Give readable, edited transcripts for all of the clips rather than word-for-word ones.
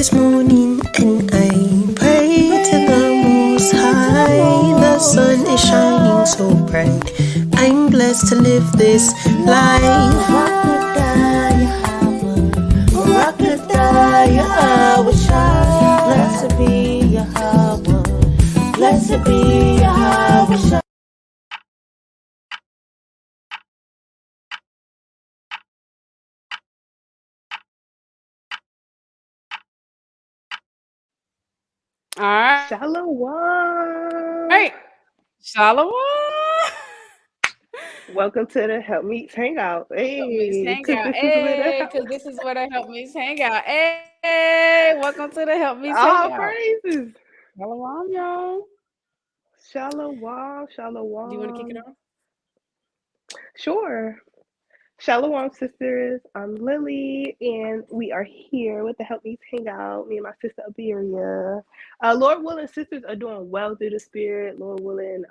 this morning and I pray to the Most High. The sun is shining so bright. I'm blessed to live this life. Yahawashi. Blessed be Yahawah. Blessed be Yahawashi. All right. Shalawam. Hey, Shalawam. Welcome to the Helpmeets Hangout. Helpmeets Hey, because Hangout. this is where the Hey, because this is where the Helpmeets Hangout. Hey, welcome to the Helpmeets all Hangout. praises. Shalawam, y'all. Shalawam, Do you want to kick it shalawam. off? Sure. Shalawam, sisters. I'm Lily, and we are here with the Helpmeets Hangout. Me and my sister Abiria. Lord willing, sisters are doing well through the spirit. Lord willing,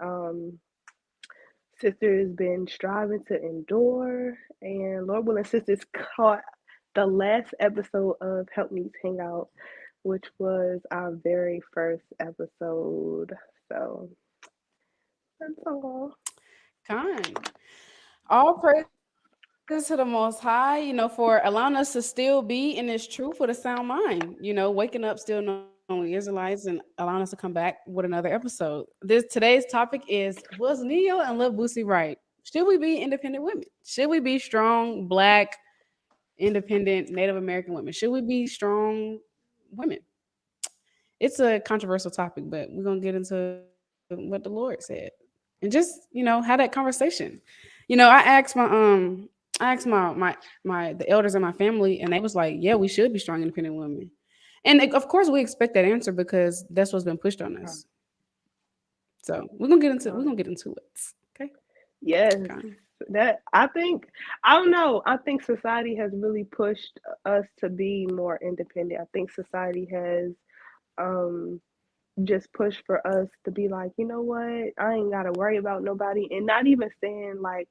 sister has been striving to endure, and Lord willing, sisters caught the last episode of Help Meets Hangout, which was our very first episode. So that's all. Kind. All praises to the Most High, for allowing us to still be in this truth with a sound mind, waking up still knowing Israelites and allowing us to come back with another episode. Today's topic is, was Neyo and Lil Boosie right? Should we be independent women? Should we be strong, black, independent Native American women? Should we be strong women? It's a controversial topic, but we're gonna get into what the Lord said and just have that conversation. I asked my the elders in my family, and they was like, yeah, we should be strong independent women. And of course we expect that answer because that's what's been pushed on us. So we're gonna get into it. Okay. Yes, Okay. that I don't know. I think society has really pushed us to be more independent. I think society has um just push for us to be like, you know what, I ain't gotta worry about nobody, and not even saying like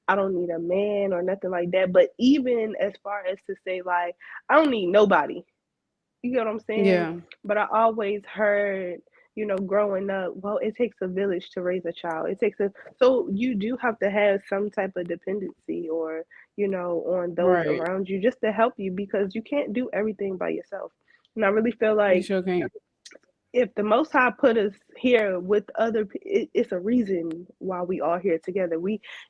I don't need a man or nothing like that, but even as far as to say like I don't need nobody. You get what I'm saying? Yeah. But I always heard, growing up, well, it takes a village to raise a child. It takes a so you do have to have some type of dependency or, on those Right. around you just to help you because you can't do everything by yourself. And I really feel You like sure can't. if the Most High put us here with it's a reason why we all here together.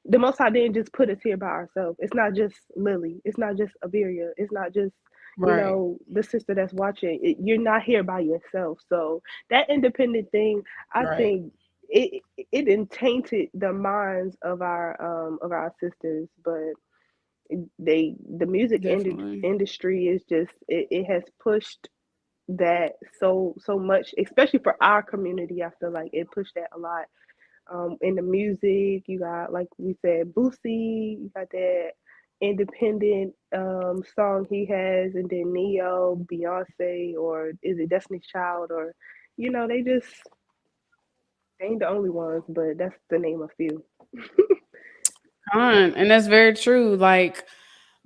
The Most High didn't just put us here by ourselves. It's not just Lily. It's not just Abiria. It's not just Right. the sister that's watching. You're not here by yourself. So that independent thing, I Right. think it tainted the minds of our sisters, but the music Definitely. industry is just it has pushed that so much, especially for our community. I feel like it pushed that a lot. In the music, you got like we said, Boosie, you got that independent song he has, and then Neyo, Beyonce, or is it Destiny's Child, or they ain't the only ones, but that's the name of few. And that's very true. Like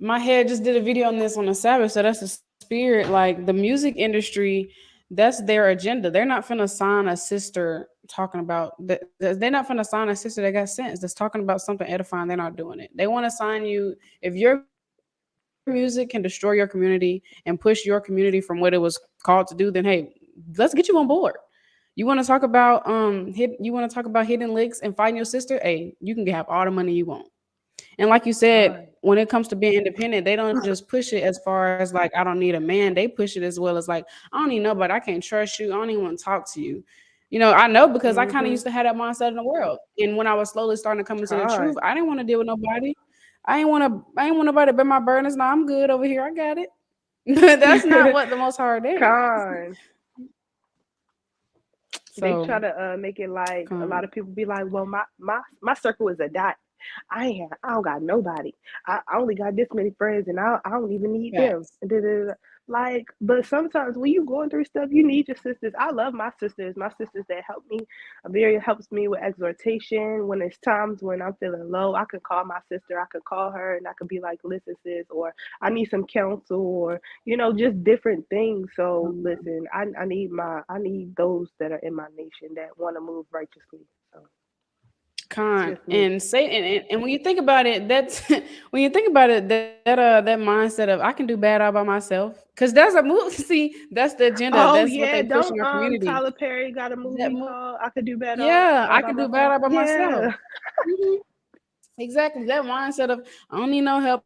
my head just did a video on this on the Sabbath, so that's the spirit. Like the music industry, that's their agenda. They're not finna sign a sister talking about that. They're not finna sign a sister that got sense that's talking about something edifying. They're not doing it. They want to sign you if your music can destroy your community and push your community from what it was called to do. Then hey, let's get you on board. You want to talk about you want to talk about hidden licks and fighting your sister? Hey, you can have all the money you want. And like you said, God, when it comes to being independent, they don't just push it as far as like, I don't need a man. They push it as well as like, I don't need nobody. I can't trust you. I don't even want to talk to you. I know because I kind of mm-hmm. used to have that mindset in the world. And when I was slowly starting to come into the truth, God, I didn't want to deal with nobody. I ain't want nobody to bear my burdens. Now I'm good over here. I got it. But that's not what the most hard is. God. They try So, to make it like a lot um, of people be like, well, my circle is a dot. I don't got nobody. I only got this many friends, and I don't even need them. facts. Da, da, da. Like, but sometimes when you going through stuff, you need your sisters. I love my sisters. My sisters that help me. Amelia helps me with exhortation. When it's times when I'm feeling low, I could call my sister. I could call her and I could be like, listen, sis, or I need some counsel, or just different things. So listen, I need those that are in my nation that want to move righteously. So it's Con just me. and say and when you think about it, that's when you think about it, that mindset of I can do bad all by myself, because that's a move. See, that's the agenda. Oh That's what they yeah, push in our don't community. Tyler Perry got a That movie move, called I Could Do Better yeah, All I by can do bad myself. all by myself. Yeah. Mhm. Exactly, that mindset of I don't need no help.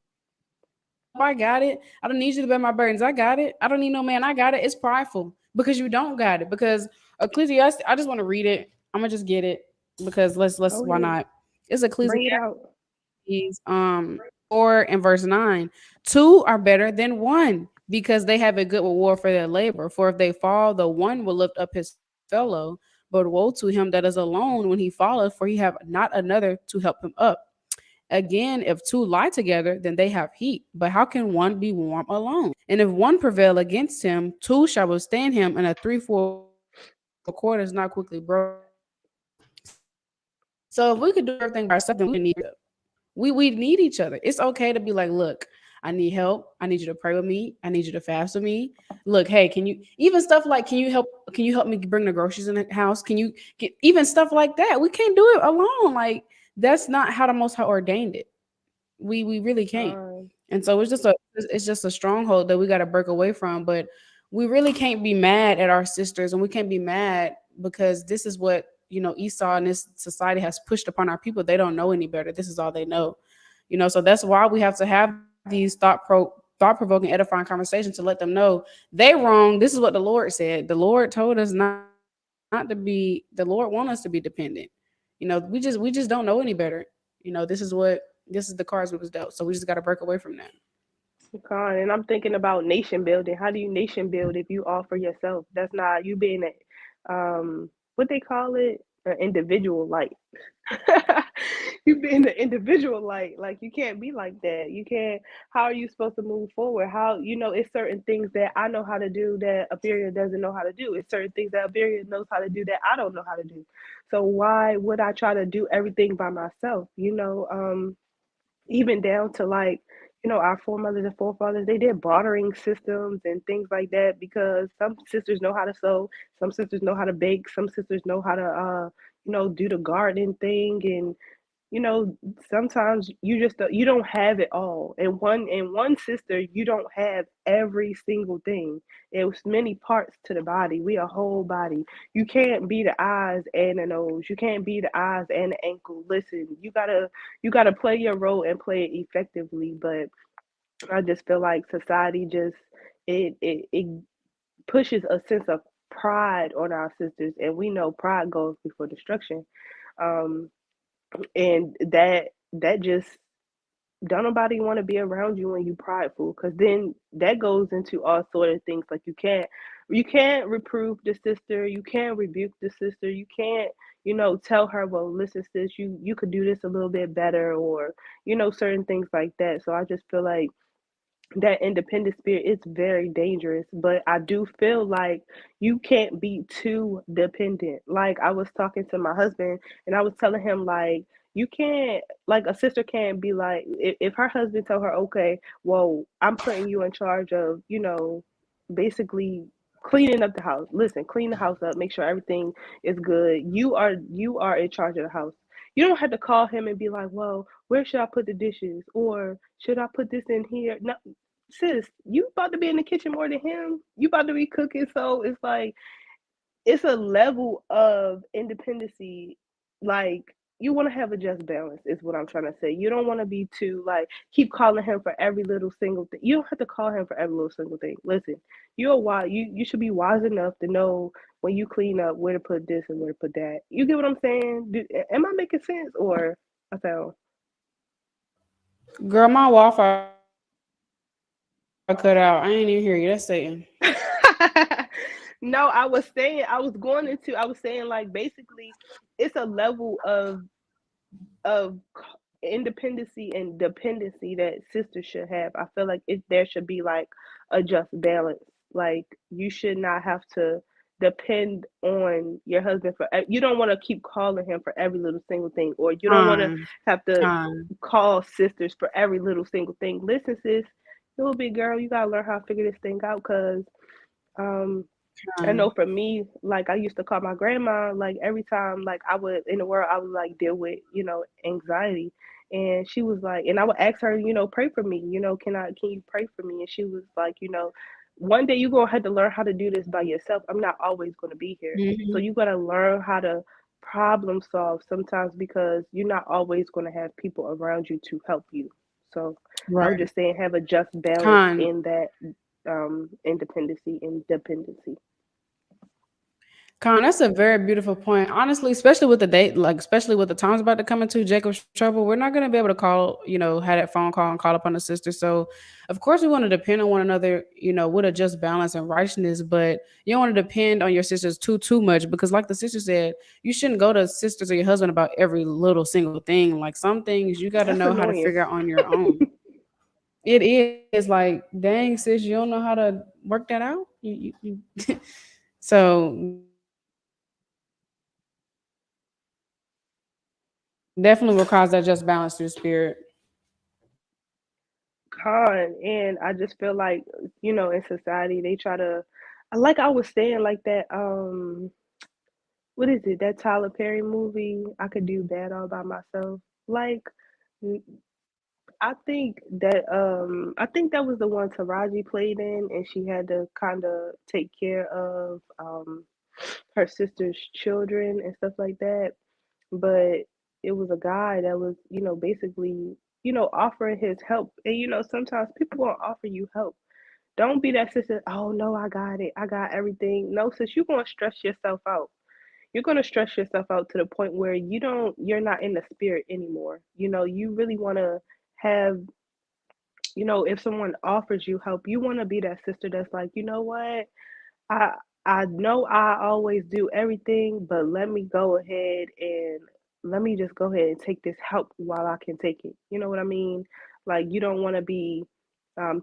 I got it. I don't need you to bear my burdens. I got it. I don't need no man. I got it. It's prideful because you don't got it. Because Ecclesiastes, I just want to read it. I'm gonna just get it because let's why Oh not? yeah. It's Ecclesiastes Bring it out. 4 and verse 9. Two are better than one because they have a good reward for their labor. For if they fall, the one will lift up his fellow. But woe to him that is alone when he falleth, for he have not another to help him up. Again, if two lie together, then they have heat. But how can one be warm alone? And if one prevail against him, two shall withstand him, and a threefold cord is not quickly broken. So if we could do everything by ourselves, then we don't need each other. We need each other. It's okay to be like, look, I need help. I need you to pray with me. I need you to fast with me. Look, hey, can you help me bring the groceries in the house? Can you get even stuff like that? We can't do it alone. Like that's not how the Most High ordained it. We really can't. Um, And so it's just a stronghold that we got to break away from. But we really can't be mad at our sisters, and we can't be mad because this is what Esau and this society has pushed upon our people. They don't know any better. This is all they know. So that's why we have to have these thought-provoking, edifying conversations to let them know they wrong. This is what the Lord said. The Lord told us not to be. The Lord want us to be dependent. We just don't know any better. This is the cards we was dealt. So we just got to break away from that. and I'm thinking about nation building. How do you nation build if you all for yourself? That's not you being what they call it, an individual. Like you being the individual. Like you can't be like that. You can't. How are you supposed to move forward? How it's certain things that I know how to do that Abiria doesn't know how to do. It's certain things that Abiria knows how to do that I don't know how to do. So why would I try to do everything by myself? Even down to like our foremothers and forefathers, they did bartering systems and things like that because some sisters know how to sew, some sisters know how to bake, some sisters know how to do the gardening thing. And you know sometimes you don't have it all in one sister. You don't have every single thing. There's many parts to the body. We a whole body. You can't be the eyes and the nose. You can't be the eyes and the ankle. Listen, you gotta play your role and play it effectively. But I just feel like society just it pushes a sense of pride on our sisters, and we know pride goes before destruction. um and that just don't nobody want to be around you when you prideful, because then that goes into all sort of things. Like you can't reprove the sister, you can't rebuke the sister, you can't tell her, well, listen, sis, you could do this a little bit better, or certain things like that. So I just feel like that independent spirit is very dangerous. But I do feel like you can't be too dependent. Like I was talking to my husband and I was telling him, like, you can't, like, a sister can't be like, if her husband tell her, okay, well, I'm putting you in charge of basically cleaning up the house. Listen, clean the house up, make sure everything is good. You are in charge of the house. You don't have to call him and be like, well, where should I put the dishes, or should I put this in here? No, sis, you about to be in the kitchen more than him. You about to be cooking. So it's like it's a level of independency. Like, you want to have a just balance is what I'm trying to say. You don't want to be too, like, keep calling him for every little single thing. You don't have to call him for every little single thing. Listen, you're wise. You should be wise enough to know when you clean up where to put this and where to put that. You get what I'm saying? Am I making sense, or I sound? Girl, my Wi-Fi cut out. I ain't even hear you. That's Satan. No, I was saying, like, basically it's a level of independency and dependency that sisters should have. I feel like there should be like a just balance. Like you should not have to depend on your husband for. You don't want to keep calling him for every little single thing, or you don't want to Con, have to con, call sisters for every little single thing. Listen, sis, little big girl, you gotta learn how to figure this thing out, cause um I know con. for me, like I used to call my grandma like every time like I would in the world I would like deal with, anxiety. And she was like, and I would ask her, pray for me, can you pray for me? And she was like, one day you're gonna have to learn how to do this by yourself. I'm not always gonna be here. So Hmm. you gotta learn how to problem solve sometimes because you're not always gonna have people around you to help you. So I was Right. just saying have a just balance Con. in that independency and dependency. Con, that's a very beautiful point. Honestly, especially with the date, like especially with the times about to come into Jacob's trouble, we're not gonna be able to call, have that phone call and call upon the sister. So of course we want to depend on one another, with a just balance and righteousness, but you don't want to depend on your sisters too much because like the sister said, you shouldn't go to sisters or your husband about every little single thing. Like some things you gotta That's know how to annoying. figure out on your own. It is like, dang sis, you don't know how to work that out. So definitely requires that just balance through spirit. Con, and I just feel like, in society they try to, like I was saying, like that, what is it, that Tyler Perry movie, I Could Do Bad All by Myself. Like, I think that was the one Taraji played in, and she had to kind of take care of her sister's children and stuff like that. But it was a guy that was, basically, offering his help. And sometimes people won't offer you help. Don't be that sister. Oh no, I got it. I got everything. No, sis, you're gonna stress yourself out. You're gonna stress yourself out to the point where you're not in the spirit anymore. You really wanna have, if someone offers you help, you wanna be that sister that's like, you know what? I I know I always do everything, but let me go ahead and let me just go ahead and take this help while I can take it. You know what I mean? Like you don't want to be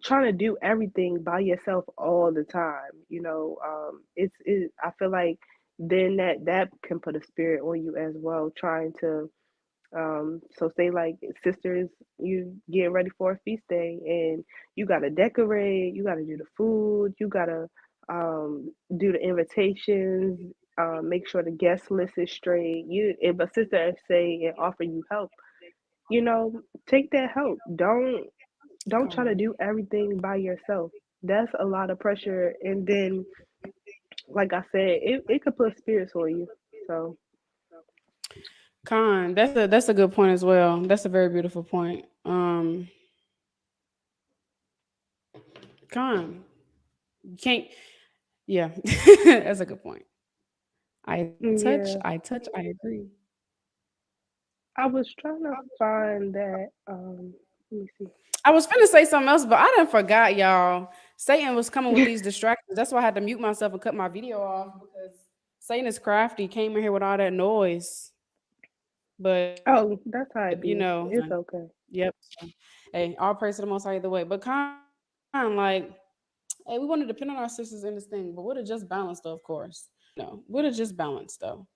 trying to do everything by yourself all the time. I feel like then that can put a spirit on you as well, trying to so say like sisters, you getting ready for a feast day and you gotta decorate, you gotta do the food, you gotta do the invitations, make sure the guest list is straight. If a sister say and offer you help, take that help. Don't try to Con. do everything by yourself. That's a lot of pressure, and then like I said, it could put spirits on you. So Con, that's a good point as well. That's a very beautiful point. Con, you can't. Yeah, that's a good point. yeah, I touch, I agree. I was trying to find that. Let me see. I was finna say something else, but I done forgot, y'all. Satan was coming with these distractions. That's why I had to mute myself and cut my video off because Satan is crafty. Came in here with all that noise, but Oh, that's how it be. so It's okay. yep. So, hey, all praise to the Most High either way. But kind like, hey, we want to depend on our sisters in this thing, but what a just balance, though, of course. What a just balance, though.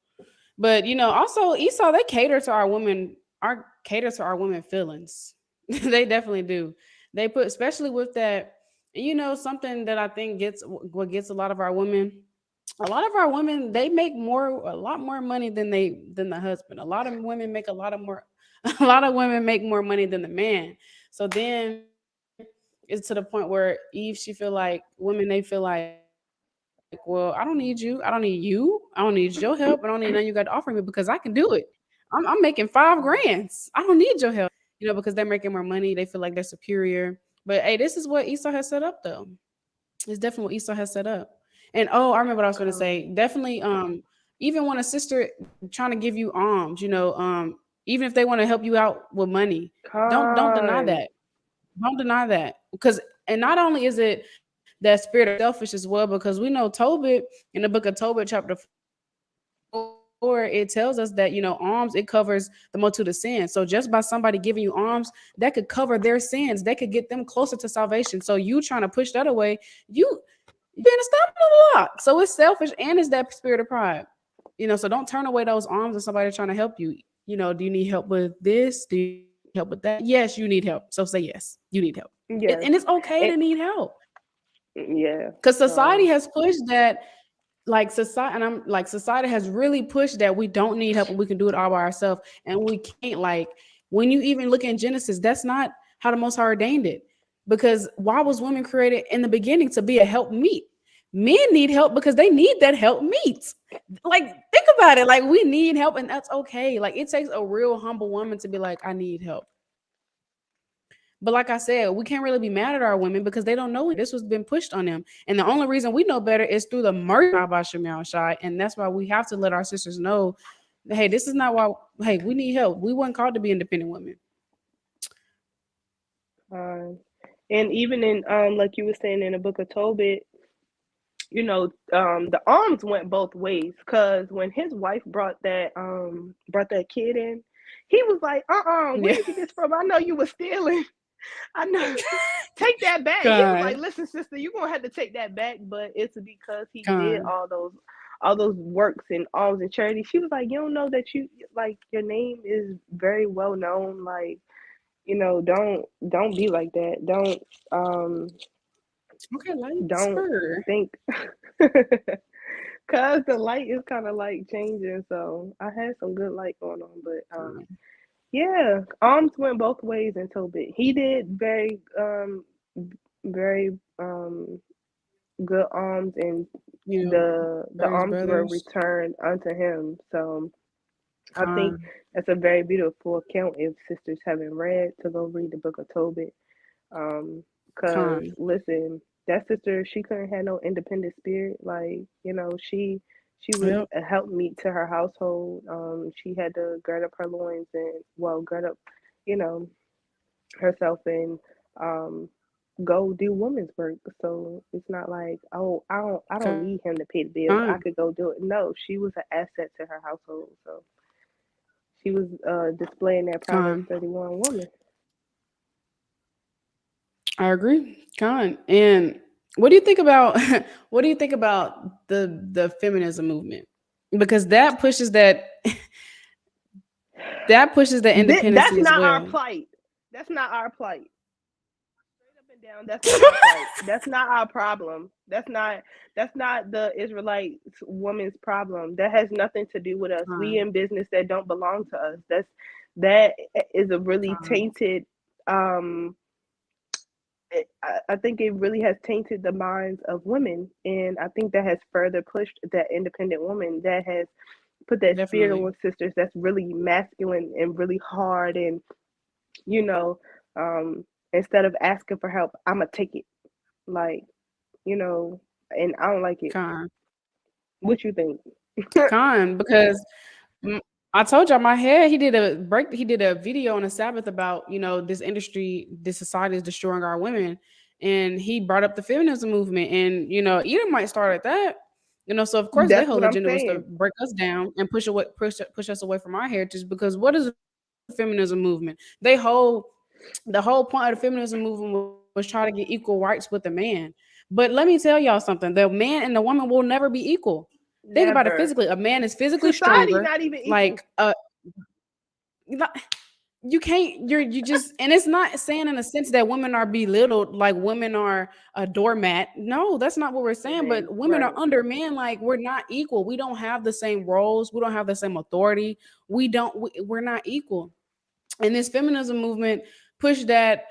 But also Esau, they cater to our women, cater to our women feelings. They definitely do. They put, especially with that, something that I think gets what gets a lot of our women. A lot of our women, they make a lot more money than the husband. A lot of women make a lot of more, a lot of women make more money than the man. So then it's to the point where Eve, she feel like women, they feel like, well, I don't need you. I don't need you. I don't need your help. I don't need nothing you got to offer me because I can do it. I'm making 5 grands. I don't need your help. Because they're making more money. They feel like they're superior. But hey, this is what Esau has set up though. It's definitely what Esau has set up. And oh, I remember what I was going to say. Definitely, Con, even when a sister trying to give you alms, even if they want to help you out with money, don't deny con, that. Don't deny that. Because and not only is it that spirit of selfish as well, because we know Tobit in the book of Tobit, chapter 4, it tells us that, alms, it covers the multitude of sins. So just by somebody giving you alms, that could cover their sins. That could get them closer to salvation. So you trying to push that away, you being a stumbling block. So it's selfish and it's that spirit of pride. So don't turn away those arms of somebody trying to help you. Do you need help with this? Do you need help with that? Yes, you need help. So say yes, you need help. And Yes. it's okay to And, need help. yeah. Because society Um. has pushed that, like society, and I'm like, society has really pushed that we don't need help and we can do it all by ourselves. And we can't, like, when you even look in Genesis, that's not how the Most High ordained it. Because why was women created in the beginning? To be a help meet. Men need help because they need that help meet. Like, think about it. Like, we need help, and that's okay. Like, it takes a real humble woman to be like, I need help. But like I said, we can't really be mad at our women because they don't know it. This was been pushed on them. And the only reason we know better is through the mercy of Bahasham. And that's why we have to let our sisters know, hey, this is not why, hey, we need help. We weren't called to be independent women. Uh, and even in like you were saying in the book of Tobit, the arms went both ways. Cause when his wife brought that kid in, he was like, where Yeah. you get this from? I know you were stealing. I know. Take that back. He was God. like, listen, sister, you're gonna have to take that back. But it's because he did God. all those works and alms and charity. She was like, you don't know that you like your name is very well known. Like, don't be like that. Okay, lights. Don't Sure. think cause the light is kind of like changing. So I had some good light going on, but yeah, arms went both ways in Tobit. He did very good alms, and You know, the brothers, alms were brothers. returned unto him. So I think Con. that's a very beautiful account. If sisters haven't read, to go read the book of Tobit. Cause Con. listen, that sister, she couldn't have no independent spirit. Like, she was Yep. a helpmeet to her household. She had to gird up her loins and, well, gird up, you know, herself, and um go do woman's work. So it's not like, oh, I don't need him to pay the bills. I Con. could go do it. No, she was an asset to her household. So she was displaying that Proverbs Con. 31 woman. I agree. Con. And what do you think about what do you think about the feminism movement? Because that pushes the That's independency as not our well. plight. That's not our plight. Straight up and down, that's not our plight. That's not our problem. That's not the Israelite woman's problem. That has nothing to do with us. We Con. in business that don't belong to us. That is a really Con. tainted. um I think it really has tainted the minds of women, and I think that has further pushed that independent woman, that has put that spirit Definitely. on sisters that's really masculine and really hard, and you know, instead of asking for help, I'ma take it. Like, you know, and I don't like it. Con. What you think? Because mm, I told y'all my head. He did a video on the Sabbath about, this industry, this society is destroying our women, and he brought up the feminism movement, and Edom might start at that. So of course their That's whole what I'm agenda was to saying. break us down and push us away from our heritage. Because what is the feminism movement? The whole point of the feminism movement was try to get equal rights with the man. But let me tell y'all something: the man and the woman will never be equal. Think about it Never. physically. A man is physically Society stronger. not even equal. Like not- you can't. You just, and it's not saying in a sense that women are belittled, like women are a doormat. No, that's not what we're saying. Women, But women are right? under men. Like, we're not equal. We don't have the same roles. We don't have the same authority. We're not equal. And this feminism movement push that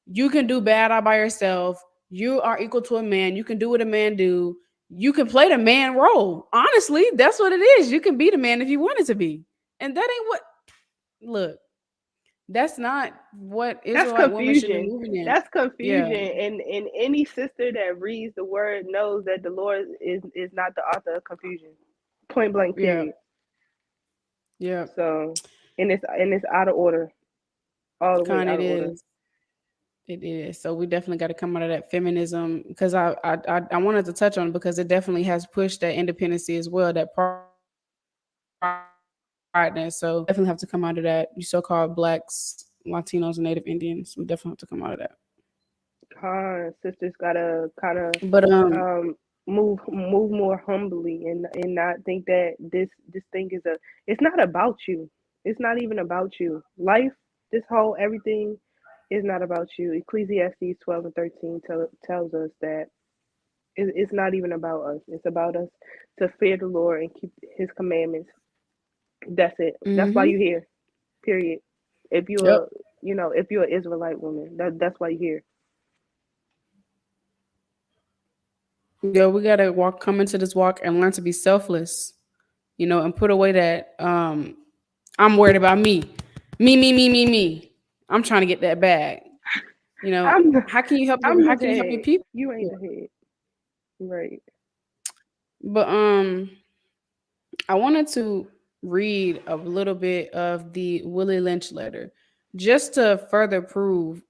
you can do bad all by yourself. You are equal to a man. You can do what a man do. You can play the man role. Honestly, that's what it is. You can be the man if you wanted to be. And that ain't what, look, that's not what That's Israelite women should be confusion. moving in. That's confusion. Yeah. And any sister that reads the word knows that the Lord is not the author of confusion. Point blank. Yeah. Period. Yeah. So, and it's out of order, all the way Con, out it of order. is. It is. So we definitely got to come out of that feminism, because I wanted to touch on it because it definitely has pushed that independency as well, that pride, So we definitely have to come out of that. You so-called blacks, Latinos, and Native Indians. We definitely have to come out of that. Sisters gotta kind of But um move more humbly and not think that this thing is a. It's not about you. It's not even about you. Life, this whole everything, is not about you. Ecclesiastes 12 and 13 tells us that it's not even about us. It's about us to fear the Lord and keep His commandments. That's it. That's why you're mm-hmm. here. Period. If Yep. you're a, if you're an Israelite woman, that's why you're here. Yeah, we gotta come into this walk and learn to be selfless, and put away that I'm worried about me. Me. I'm trying to get that bag. I'm the, How can you help I'm how the can you help your head. people? You ain't the head. Right. But I wanted to read a little bit of the Willie Lynch letter just to further prove,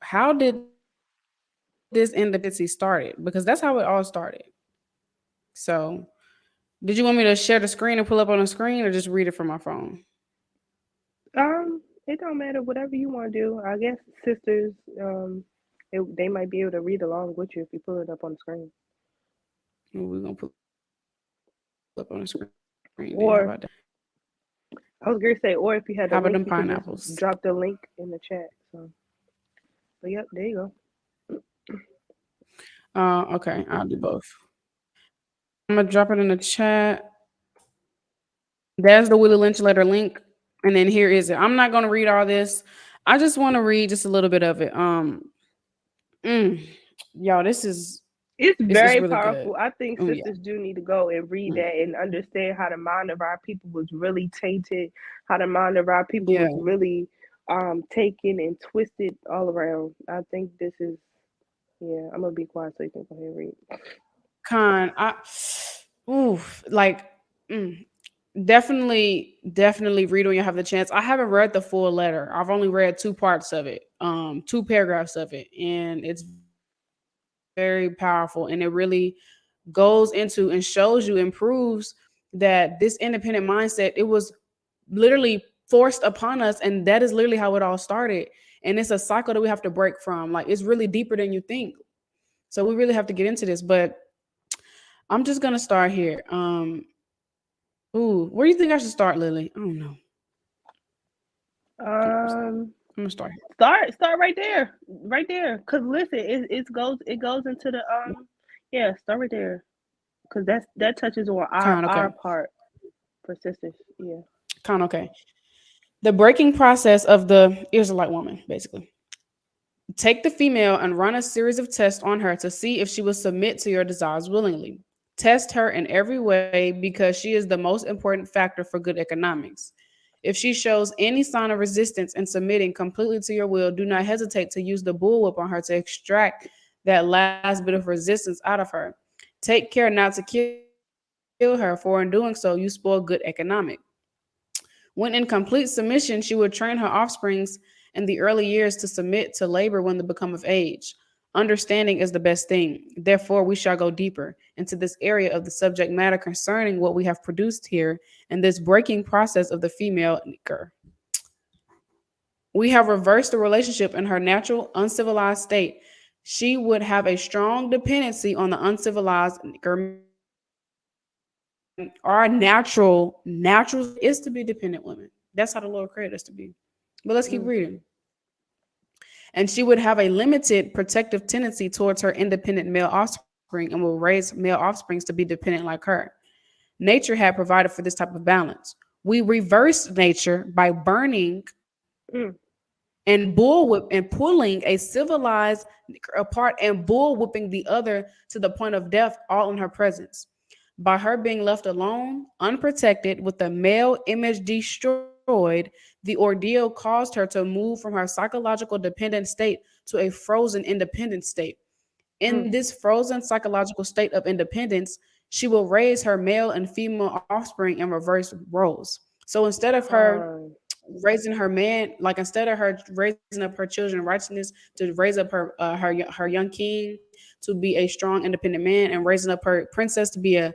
how did this independence started? Because that's how it all started. So, did you want me to share the screen and pull up on the screen or just read it from my phone? It don't matter. Whatever you want to do. I guess sisters, they might be able to read along with you if you pull it up on the screen. We're going to pull up on the screen then. How about that? Or I was gonna say, How or about if them you had the link, you could pineapples? just drop the link in the chat. So, but yep, there you go. Okay, I'll do both. I'm gonna drop it in the chat. There's the Willie Lynch letter link, and then here is it. I'm not gonna read all this. I just want to read just a little bit of it. Mm, y'all, It's this is very really good. powerful. I think Oh yeah. sisters do need to go and read Mm, that and understand how the mind of our people was really tainted, how the mind of our people yeah. was really taken and twisted all around. I think this is, yeah, I'm gonna be quiet so you can go ahead and read. I oof, like mm, definitely read when you have the chance. I haven't read the full letter. I've only read two parts of it, two paragraphs of it, and it's very powerful. And it really goes into and shows you and proves that this independent mindset, it was literally forced upon us, and that is literally how it all started. And it's a cycle that we have to break from. Like, it's really deeper than you think. So we really have to get into this. But I'm just gonna start here. Ooh, where do you think I should start, Lily? I don't know. Um, I'm gonna start start right there. Cause listen, it goes into the yeah, start right there. Cause that touches on here. our Okay. part for sisters. Yeah. Okay. The breaking process of the Israelite woman, basically. Take the female and run a series of tests on her to see if she will submit to your desires willingly. Test her in every way because she is the most important factor for good economics. If she shows any sign of resistance in submitting completely to your will, do not hesitate to use the bullwhip on her to extract that last bit of resistance out of her. Take care not to kill her, for in doing so, you spoil good economic. When in complete submission, she would train her offsprings in the early years to submit to labor when they become of age. Understanding is the best thing. Therefore, we shall go deeper into this area of the subject matter concerning what we have produced here in this breaking process of the female Nicker. We have reversed the relationship in her natural, uncivilized state. She would have a strong dependency on the uncivilized Nicker man. Our natural state is to be dependent women. That's how the Lord created us to be. But let's keep Mm. reading. And she would have a limited protective tendency towards her independent male offspring and will raise male offsprings to be dependent like her. Nature had provided for this type of balance. We reversed nature by burning Mm. and bullwhip and pulling a civilized apart and bullwhipping the other to the point of death, all in her presence. By her being left alone, unprotected, with the male image destroyed, the ordeal caused her to move from her psychological dependent state to a frozen independent state. In Mm. this frozen psychological state of independence, she will raise her male and female offspring in reverse roles. So instead of her Con. raising her man, like instead of her raising up her children in righteousness, to raise up her young king to be a strong independent man, and raising up her princess to be a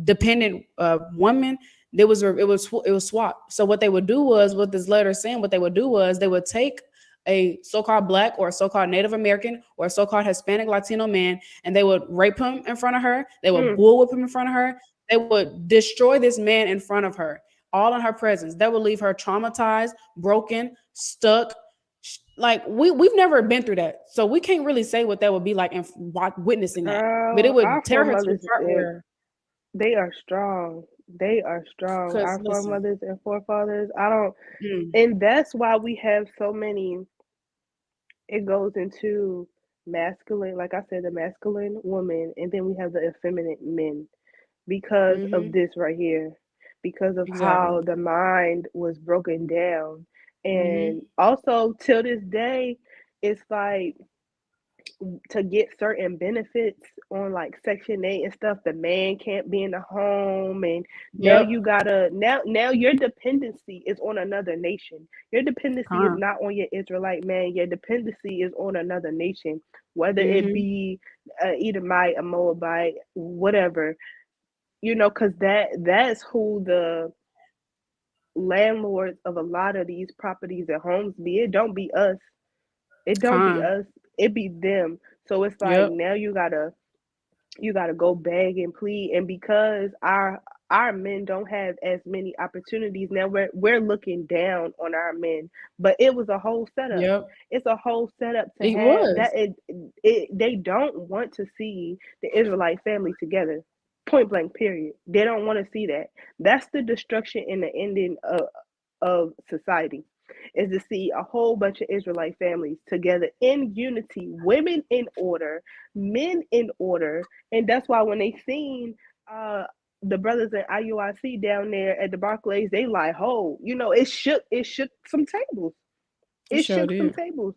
dependent woman. it was swapped. So what they would do was, what this letter is saying, what they would do was they would take a so-called black or a so-called Native American or a so-called Hispanic Latino man, and they would rape him in front of her. They would Mm. bull whip him in front of her. They would destroy this man in front of her, all in her presence. That would leave her traumatized, broken, stuck. Like we've never been through that, so we can't really say what that would be like and witnessing that. But it Girl, our would tear her to the foremothers, part where, they are strong. They are strong. because Our listen, foremothers and forefathers. I don't, mm, and that's why we have so many. It goes into masculine, like I said, the masculine woman, and then we have the effeminate men because of mm-hmm, this right here, because of exactly, how the mind was broken down. And mm-hmm, also, till this day, it's like to get certain benefits on like Section 8 and stuff, the man can't be in the home, and now yep, you gotta now your dependency is on another nation. Your dependency is con, not on your Israelite man. Your dependency is on another nation, whether it mm-hmm, be Edomite, a Moabite, whatever. Because that's who the landlords of a lot of these properties and homes be. It don't be us. It don't be con, us. It be them. So it's like yep, now you gotta go beg and plead, and because our men don't have as many opportunities now, we're looking down on our men, but it was a whole setup. yep, It's a whole setup to it have that. was, They don't want to see the Israelite family together, point blank, period. They don't want to see that. That's the destruction and the ending of society, is to see a whole bunch of Israelite families together in unity, women in order, men in order. And that's why when they seen uh the brothers in IUIC down there at the Barclays, they like, oh, it shook some tables. it It sure shook some did. tables.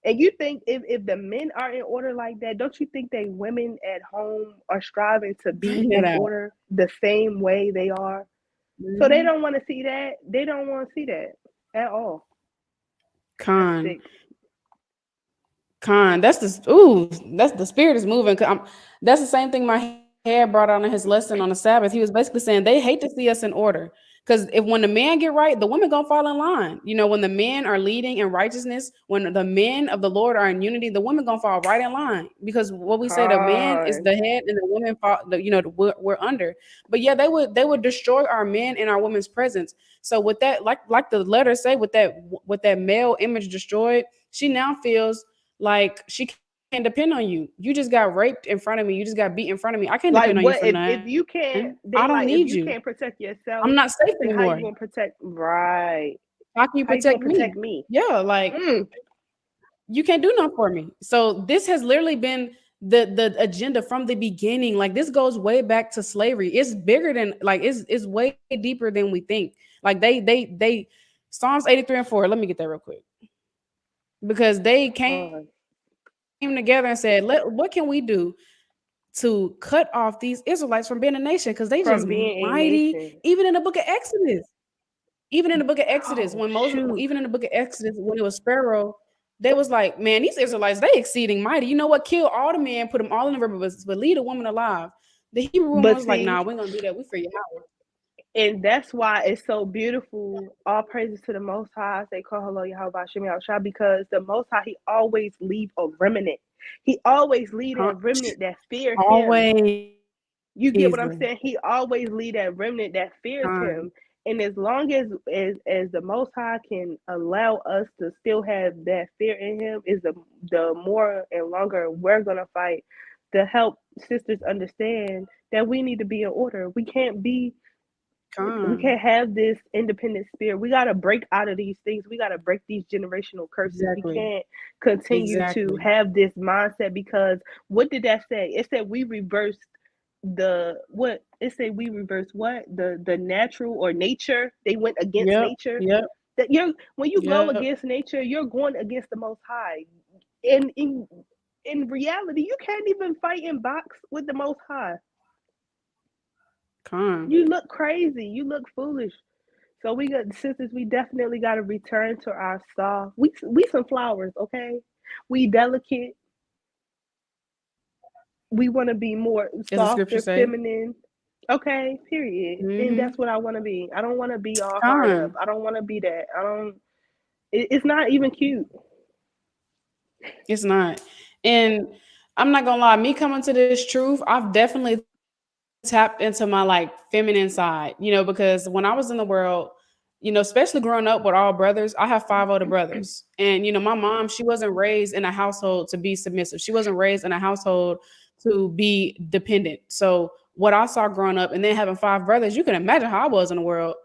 And you think if the men are in order like that, don't you think they women at home are striving to be Find that in out. order the same way they are? So they Mm-hmm. don't want to see that. They don't want to see that at all. That's Con, sick. that's the spirit is moving. That's the same thing my head brought out in his lesson on the Sabbath. He was basically saying they hate to see us in order. Because if when the man get right, the women gonna fall in line. When the men are leading in righteousness, when the men of the Lord are in unity, the women gonna fall right in line. Because what we say, the man is Con. the head, and the women fall. We're under. But yeah, they would destroy our men in our women's presence. So with that, like the letters say, with that male image destroyed, she now feels like she can't depend on you. You just got raped in front of me. You just got beat in front of me. I can't depend on you for Like what nothing. if you I don't can't need they you. like if you can't I'm protect not safe yourself, then anymore. how you gonna protect right? How can you How protect you gonna me? protect me? Yeah, like Mm. you can't do nothing for me. So this has literally been the agenda from the beginning. Like this goes way back to slavery. It's bigger than like it's way deeper than we think. Like they Psalms 83:4. Let me get that real quick. Because they came Con. together and said, what can we do to cut off these Israelites from being a nation? Because they just From mighty, being a even in the book nation. of Exodus. Even in the book of Exodus, when Moses, Oh even in the shoot. book of Exodus, when it was Pharaoh, they was like, man, these Israelites, they exceeding mighty. You know what? Kill all the men, put them all in the river, but leave a woman alive. The Hebrew woman But was like, nah, see, we ain't gonna do that. We for Yahawah. and that's why it's so beautiful. All praises to the Most High. I say, call hello, Yahawah, Shemi Shah, because the Most High, He always leave a remnant. He always leave that remnant that fear Him. Always. You get what I'm saying? He always Time. lead that remnant that fears Him. And as long as the Most High can allow us to still have that fear in Him, is the more and longer we're gonna fight to help sisters understand that we need to be in order. We Time. can't have this independent spirit. We got to break out of these things. We got to break these generational curses. We Exactly. can't continue to Exactly. have this mindset, because what did that say? It said we reversed the what? It said we reversed what? The natural or nature. They went against Yep. nature. Yep. That you're when you go Yep. against nature, you're going against the Most High. And in reality, you can't even fight in box with the Most High. Time. You look crazy. You look foolish. So we got sisters. We definitely got to return to our soft. We some flowers, okay? We delicate. We want to be more As the scripture softer, say. feminine. Okay, period. And Mm-hmm. that's what I want to be. I don't want to be all hard up. Con. I don't want to be that. I don't. It's not even cute. It's not. And I'm not gonna lie, me coming to this truth, I've definitely tapped into my like feminine side, because when I was in the world, especially growing up with all brothers, I have 5 older brothers. And my mom, she wasn't raised in a household to be submissive. She wasn't raised in a household to be dependent. So what I saw growing up and then having 5 brothers, you can imagine how I was in the world.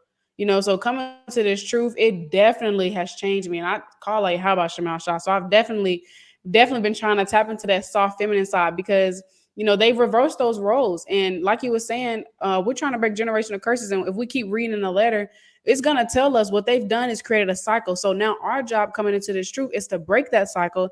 So coming to this truth, it definitely has changed me. And I call it how about Shemal Shah. So I've definitely been trying to tap into that soft feminine side, because they've reversed those roles. And like you were saying, we're trying to break generational curses, and if we keep reading in the letter, it's going to tell us what they've done is created a cycle. So now our job coming into this truth is to break that cycle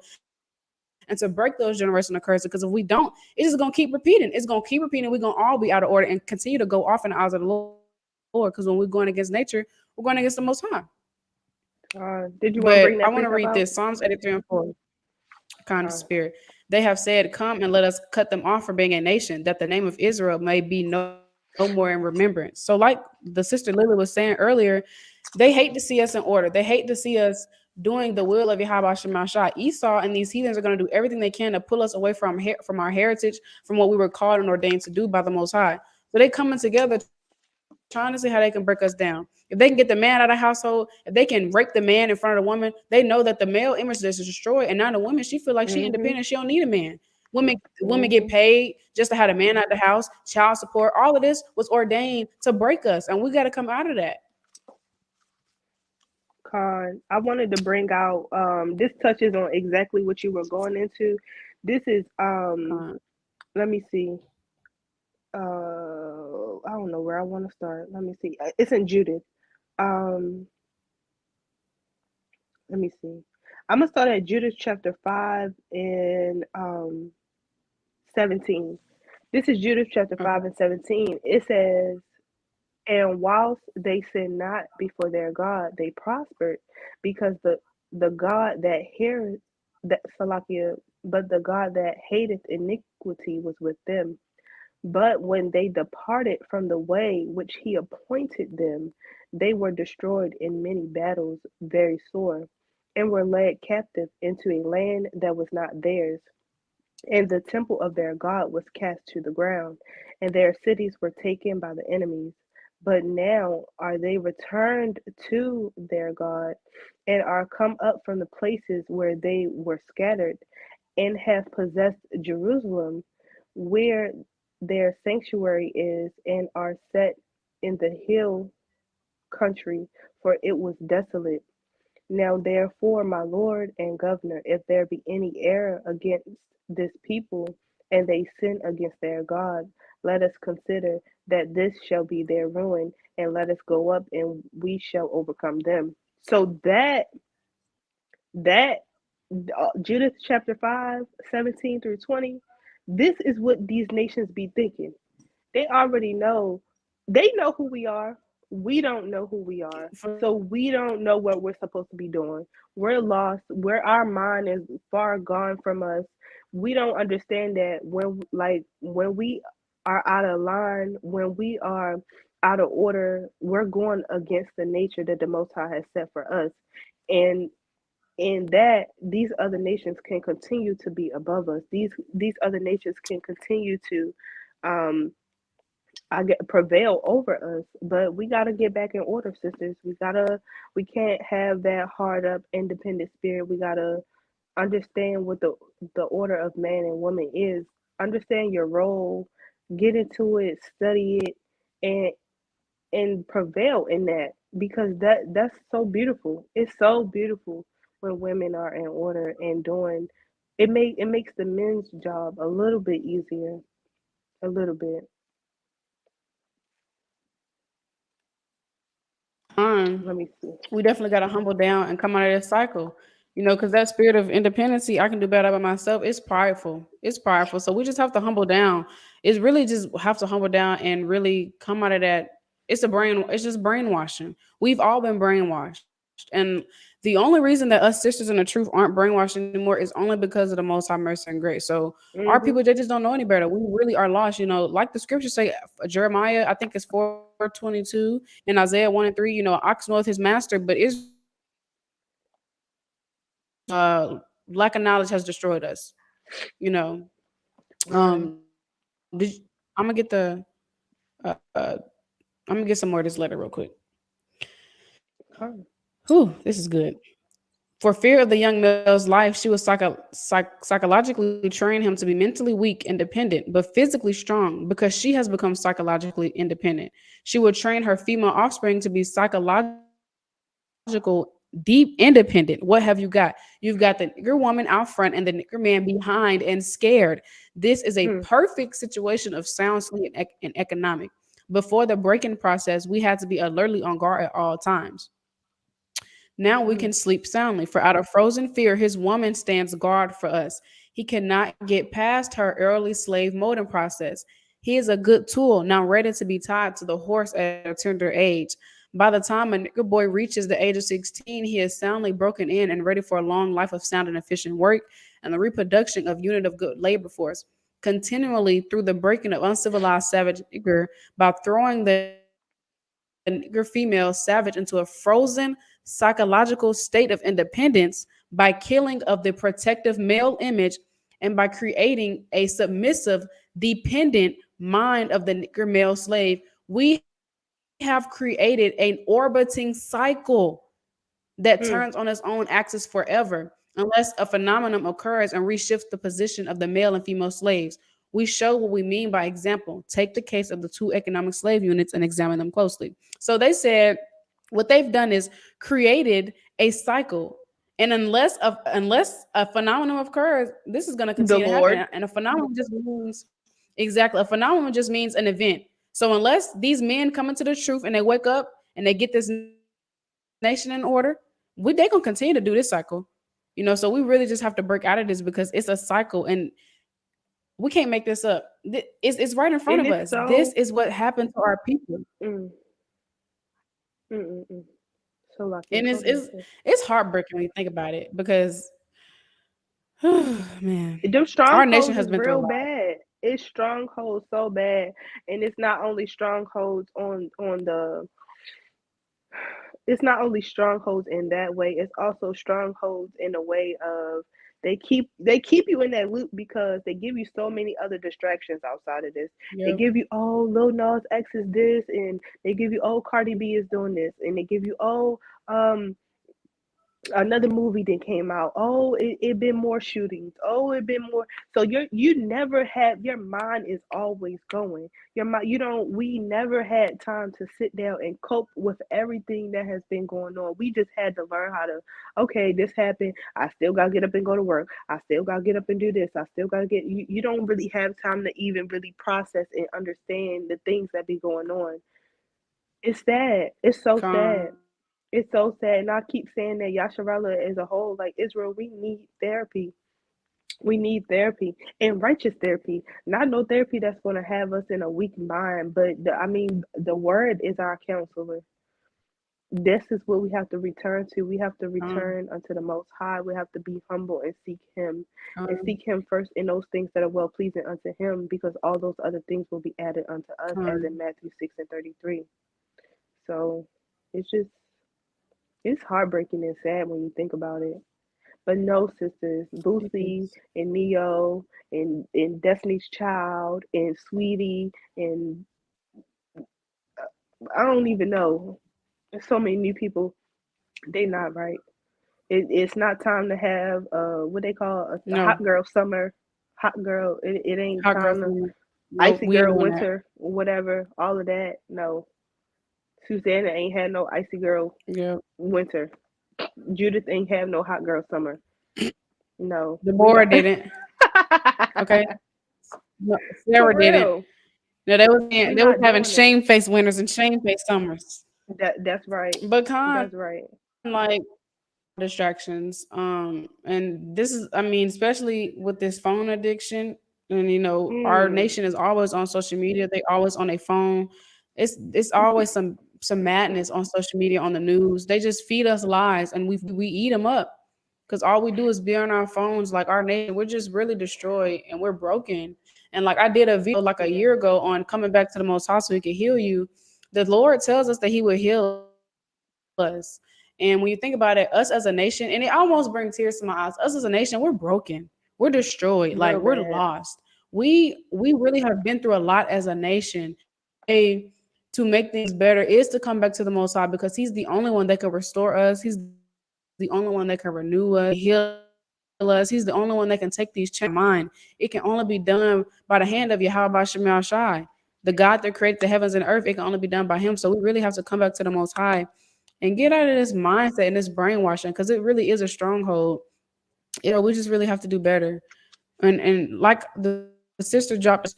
and to break those generational curses, because if we don't, it's just going to keep repeating. It's going to keep repeating. We're going to all be out of order and continue to go off in the eyes of the Lord, because when we're going against nature, we're going against the Most High. But Did you I want to want to bring that read this precept out? Psalms 83:4. Kind of Uh, spirit. They have said, "Come and let us cut them off from being a nation, that the name of Israel may be no more in remembrance." So, like the sister Lily was saying earlier, they hate to see us in order. They hate to see us doing the will of Yahawah Shemashah. Esau and these heathens are going to do everything they can to pull us away from our heritage, from what we were called and ordained to do by the Most High. So they coming together trying to see how they can break us down. If they can get the man out of the household, if they can rape the man in front of the woman, they know that the male image is destroyed, and now the woman, she feel like she independent, she don't need a mhm, man. Women get paid mhm. just to have a man out the house, child support, all of this was ordained to break us, and we got to come out of that. I wanted to bring out. This touches on exactly what you were going into. This is Con. Let me see. I don't know where I want to start. Let me see. It's in Judith. Um, Let me see. I'm gonna start at Judith chapter 5 and 17. This is Judith chapter Okay. 5 and 17. It says, "And whilst they sinned not before their God, they prospered, because the God that heareth that Salakia, but the God that hateth iniquity was with them. But when they departed from the way which he appointed them, they were destroyed in many battles, very sore, and were led captive into a land that was not theirs. And the temple of their God was cast to the ground, and their cities were taken by the enemies. But now are they returned to their God, and are come up from the places where they were scattered, and have possessed Jerusalem, where their sanctuary is, and are set in the hill country, for it was desolate. Now therefore, my lord and governor, if there be any error against this people, and they sin against their God, let us consider that this shall be their ruin, and let us go up, and we shall overcome them." So that Judith chapter 5:17 through 20, this is what these nations be thinking. They already know. They know who we are. We don't know who we are. So we don't know what we're supposed to be doing. We're lost. Where our mind is far gone from us. We don't understand that when we are out of line, when we are out of order, we're going against the nature that the Most High has set for us. And in that, these other nations can continue to be above us. These other nations can continue to um I get prevail over us, but we got to get back in order, sisters. We can't have that hard up independent spirit. We got to understand what the order of man and woman is. Understand your role, get into it, study it, and prevail in that, because that's so beautiful. It's so beautiful when women are in order and doing it makes the men's job a little bit easier, a little bit. Let me see. We definitely got to humble down and come out of this cycle, because that spirit of independency, I can do better by myself, it's prideful. It's prideful. So we just have to humble down. It's really just have to humble down and really come out of that. It's just brainwashing. We've all been brainwashed. And The only reason that us sisters in the truth aren't brainwashed anymore is only because of the Most High mercy and grace. So our people, Mhm. they just don't know any better. We really are lost. Like the scriptures say, Jeremiah, I think it's 4:22, and Isaiah 1:3. Ox knoweth his master, but Israel lack of knowledge has destroyed us. You know, Right. I'm gonna get uh, I'm gonna get some more of this letter real quick. Huh. Whew, this is good. For fear of the young male's life, she was psychologically trained him to be mentally weak and dependent, but physically strong because she has become psychologically independent. She would train her female offspring to be psychological, deep independent. What have you got? You've got the nigger woman out front and the nigger man behind and scared. This is a perfect Mm. situation of sound sleep and economic. Before the breaking process, we had to be alertly on guard at all times. Now we can Mm. sleep soundly, for out of frozen fear, his woman stands guard for us. He cannot get past her early slave molding process. He is a good tool, now ready to be tied to the horse at a tender age. By the time a nigger boy reaches the age of 16, he is soundly broken in and ready for a long life of sound and efficient work and the reproduction of unit of good labor force. Continually through the breaking of uncivilized savage nigger by throwing the nigger female savage into a frozen psychological state of independence by killing of the protective male image and by creating a submissive, dependent mind of the nigger male slave, we have created an orbiting cycle that turns on its own axis Mm. forever unless a phenomenon occurs and reshifts the position of the male and female slaves. We show what we mean by example. Take the case of the two economic slave units and examine them closely. So they said what they've done is created a cycle. And unless a phenomenon occurs, this is going to continue to happen. And The a phenomenon Lord. just means exactly, a phenomenon just means an event. So unless these men come into the truth and they wake up and they get this nation in order, they gonna continue to do this cycle. So we really just have to break out of this because it's a cycle and we can't make this up. It's right in front of us. And This it's is what so. happened to our people. Mm. Mm. Mm. Mm. So And lucky. Go ahead, sis. it's heartbreaking when you think about it because man, Them our nation has strongholds been is through a real lot. bad. It's strongholds so bad, and it's not only strongholds on the. It's not only strongholds in that way. It's also strongholds in a way of they keep you in that loop because they give you so many other distractions outside of this. They Yep. give you Lil Nas X is this, and they give you Cardi B is doing this, and they give you um another movie that came out. It been more shootings. It been more. So you never have your mind is always going. Your mind, you don't. We never had time to sit down and cope with everything that has been going on. We just had to learn how to. Okay, this happened. I still gotta get up and go to work. I still gotta get up and do this. I still gotta get. You don't really have time to even really process and understand the things that be going on. It's sad. It's so sad. Con. It's so sad. And I keep saying that Yasharella as a whole, like Israel, we need therapy. We need therapy and righteous therapy. Not no therapy that's going to have us in a weak mind, but I mean, the word is our counselor. This is what we have to return to. We have to Con. return unto the Most High. We have to be humble and Con. seek Him first in those things that are well pleasing unto Him, because all those other things will be added unto us, as in Con. Matthew 6:33. So it's just it's heartbreaking and sad when you think about it. But no, sisters, It Boosie is. and Neo and Destiny's Child and Sweetie and I don't even know. There's so many new people. They not right. It's not time to have what they call a hot No. girl summer, hot girl. It ain't Hot time girls. to Nope. icy We ain't girl doing that. winter, whatever. All of that. No, Susanna ain't had no icy girl Yep. winter. Judith ain't have no hot girl summer. No, we got Deborah didn't. Okay. No, for Sarah didn't. real. No, We they was not having doing that. shame-faced winters and shame-faced summers. That's right. But con, That's right. like distractions. And this is, I mean, especially with this phone addiction, and our Mm. nation is always on social media. They always on a phone. It's always some some madness on social media, on the news. They just feed us lies, and we eat them up because all we do is be on our phones. Like our nation, we're just really destroyed and we're broken. And like I did a video like a Yeah. year ago on coming back to the Most High so He can heal you. The Lord tells us that He will heal us. And when you think about it, us as a nation, and it almost brings tears to my eyes. Us as a nation, we're broken. We're destroyed. Like we're Real lost. bad. We really have been through a lot as a nation. Way to make things better is to come back to the Most High because He's the only one that can restore us. He's the only one that can renew us, heal us. He's the only one that can take these chains off our mind. It can only be done by the hand of Yahawah Shai, the God that created the heavens and earth. It can only be done by Him. So we really have to come back to the Most High and get out of this mindset and this brainwashing because it really is a stronghold. We just really have to do better. And like the sister dropped this,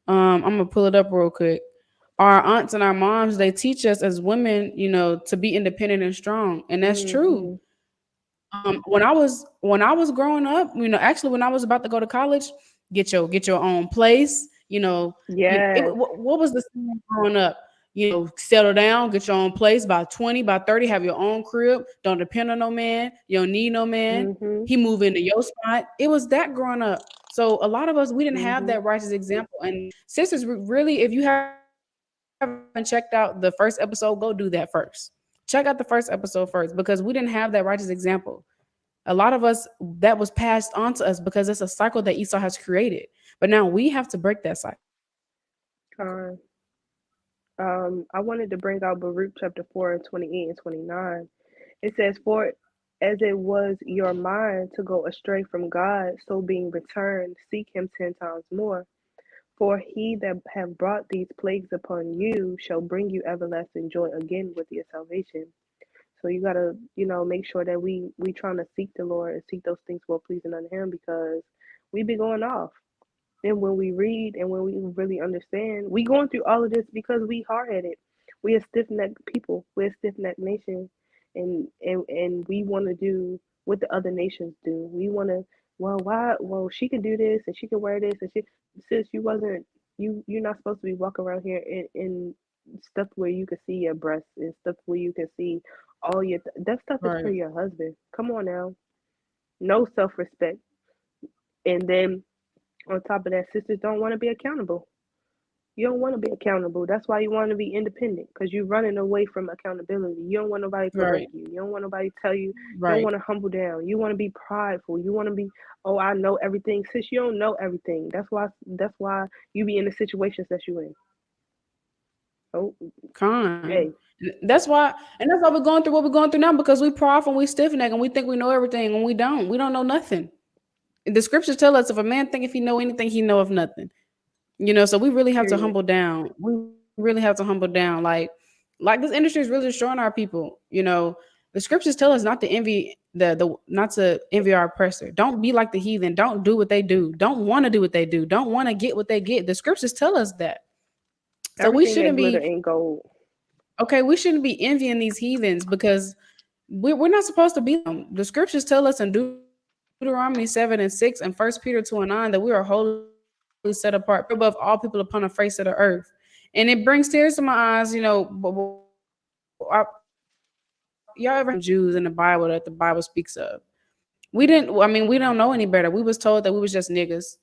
I'm gonna pull it up real quick. Our aunts and our moms, they teach us as women, to be independent and strong, and that's true. Hmm. When I was growing up, actually when I was about to go to college, get your own place. Yes. What was the saying growing up? Settle down, get your own place by 20, by 30, have your own crib. Don't depend on no man. You don't need no man. Hmm. He move into your spot. It was that growing up. So a lot of us, we didn't have Hmm. that righteous example. And sisters, really, if you haven't checked out the first episode, go do that first. Check out the first episode first because we didn't have that righteous example. A lot of us that was passed on to us because it's a cycle that Esau has created. But now we have to break that cycle. Uh, I wanted to bring out Baruch chapter 4 and 28 and 29. It says, "For as it was your mind to go astray from God, so being returned, seek him 10 times more. For he that have brought these plagues upon you shall bring you everlasting joy again with your salvation." So you gotta, make sure that we trying to seek the Lord and seek those things well pleasing unto him because we be going off. And when we read and when we really understand, we going through all of this because we hard headed. We a stiff necked people. We're a stiff necked nation, and we want to do what the other nations do. We want to. Well, why? Well, she can do this and she can wear this and she. Sis, you wasn't. You're not supposed to be walking around here in stuff where you can see your breasts and stuff where you can see all your. That stuff is for Right. your husband. Come on now. No self respect. And then on top of that, sisters don't want to be accountable. You don't want to be accountable. That's why you want to be independent because you're running away from accountability. You don't want nobody to correct Right. you. You don't want nobody to tell you. You don't Right. want to humble down. You want to be prideful. You want to be, oh, I know everything. Sis, you don't know everything. That's why you be in the situations that you in. Oh, Con. hey, And that's why we're going through what we're going through now because we proud and we stiff neck and we think we know everything and we don't. We don't know nothing. The scriptures tell us if a man think if he know anything, he know of nothing. So we really have to period. humble down. We really have to humble down. Like this industry is really destroying our people. The scriptures tell us not to envy the not to envy our oppressor. Don't be like the heathen. Don't do what they do. Don't want to do what they do. Don't want to get what they get. The scriptures tell us that. So we Everything that shouldn't glitter be ain't gold. okay. We shouldn't be envying these heathens because we're not supposed to be them. The scriptures tell us in Deuteronomy 7:6 and 1 Peter 2:9 that we are wholly set apart, pure above all people upon the face of the earth. And it brings tears to my eyes, y'all ever heard of Jews in the Bible that the Bible speaks of? We don't know any better. We was told that we was just niggas,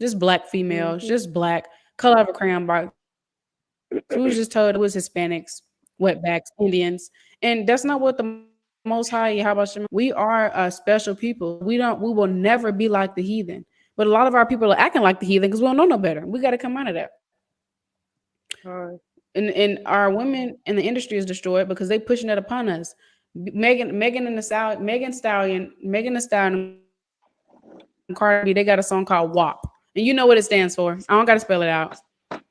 just black females, Hmm. just black, color of a crayon box. We was just told it was Hispanics, wetbacks, Indians. And that's not what the Most High Yahweh Shema. We are a special people. We will never be like the heathen. But a lot of our people are acting like the heathen because we don't know no better. We got to come out of that. Uh, And our women in the industry is destroyed because they pushing it upon us. Megan the Stallion, and Cardi B, they got a song called WAP, and you know what it stands for. I don't got to spell it out.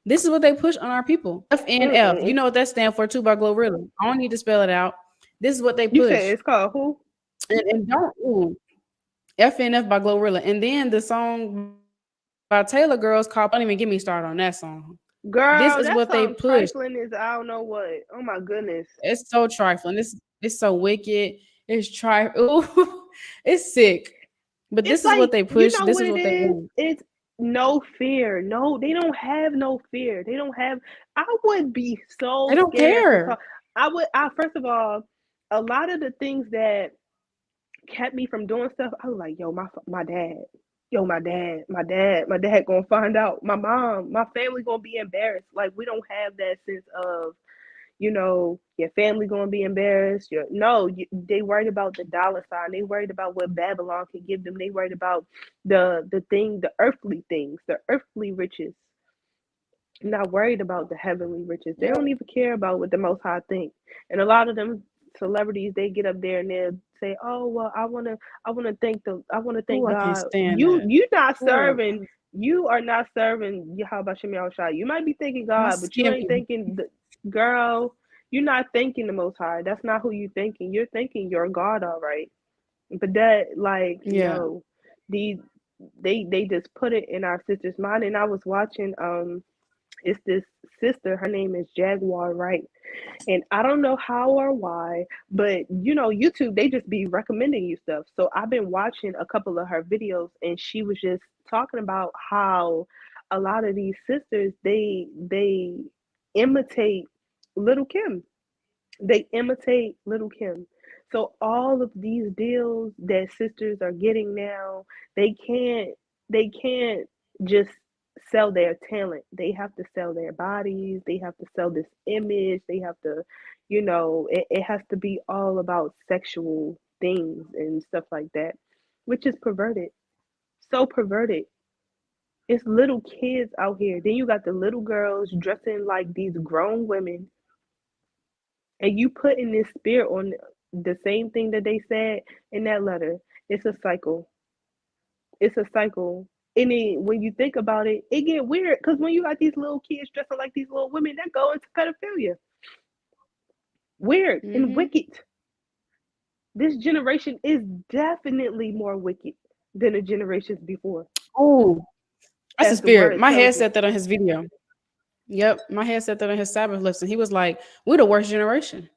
This is what they push on our people. FNF, you know what that stands for too by mm-mm. Glorilla. I don't need to spell it out. This is what they push, You said it's called who? and don't FNF by Glorilla, and then the song by Taylor Girls called "Don't Even Get Me Started" on that song. This is what they Girl, that push. song trifling is I don't know what. Oh my goodness. It's so trifling. It's so wicked. It's it's sick. But It's this is what like, they you push. know This what is it what they is? want. It's no fear. No, they don't have no fear. They don't have. I would be They so don't scared to care. talk. I first of all, a lot of the things that kept me from doing stuff, I was like, yo, my dad, yo, my dad gonna find out. My mom, my family gonna be embarrassed. Like we don't have that sense of, your family gonna be embarrassed. No, they worried about the dollar sign. They worried about what Babylon can give them. They worried about the earthly things, the earthly riches. Not worried about the heavenly riches. They Yep. don't even care about what the Most High think. And a lot of them celebrities, they get up there and they say, "Oh well, I wanna thank Oh, I can't God." stand You that. you not Girl, serving. You are not serving Yahawashi Yahawashi. You might be thanking my God, but you skin ain't be thanking the girl. You're not thanking the Most High. That's not who you thinking. You're thinking your God, all right. But that, like, yeah. no, these they just put it in our sister's mind. And I was watching it's this sister, her name is Jaguar Wright. And I don't know how or why, but YouTube, they just be recommending you stuff. So I've been watching a couple of her videos, and she was just talking about how a lot of these sisters, they imitate Little Kim. They imitate Little Kim. So all of these deals that sisters are getting now, they can't they can't just sell their talent. They have to sell their bodies, they have to sell this image, they have to, it has to be all about sexual things and stuff like that, which is perverted. So perverted. It's little kids out here. Then you got the little girls dressing like these grown women, and you put in this spirit on the same thing that they said in that letter. It's a cycle. It's a cycle. And then when you think about it, it get weird because when you got these little kids dressing like these little women, that go into pedophilia. Weird and Mm-hmm. wicked. This generation is definitely more wicked than the generations before, Oh, that's the as the spirit. word My tells head you. said that on his video. Yep, my head said that on his Sabbath lesson. He was like, "We're the worst generation."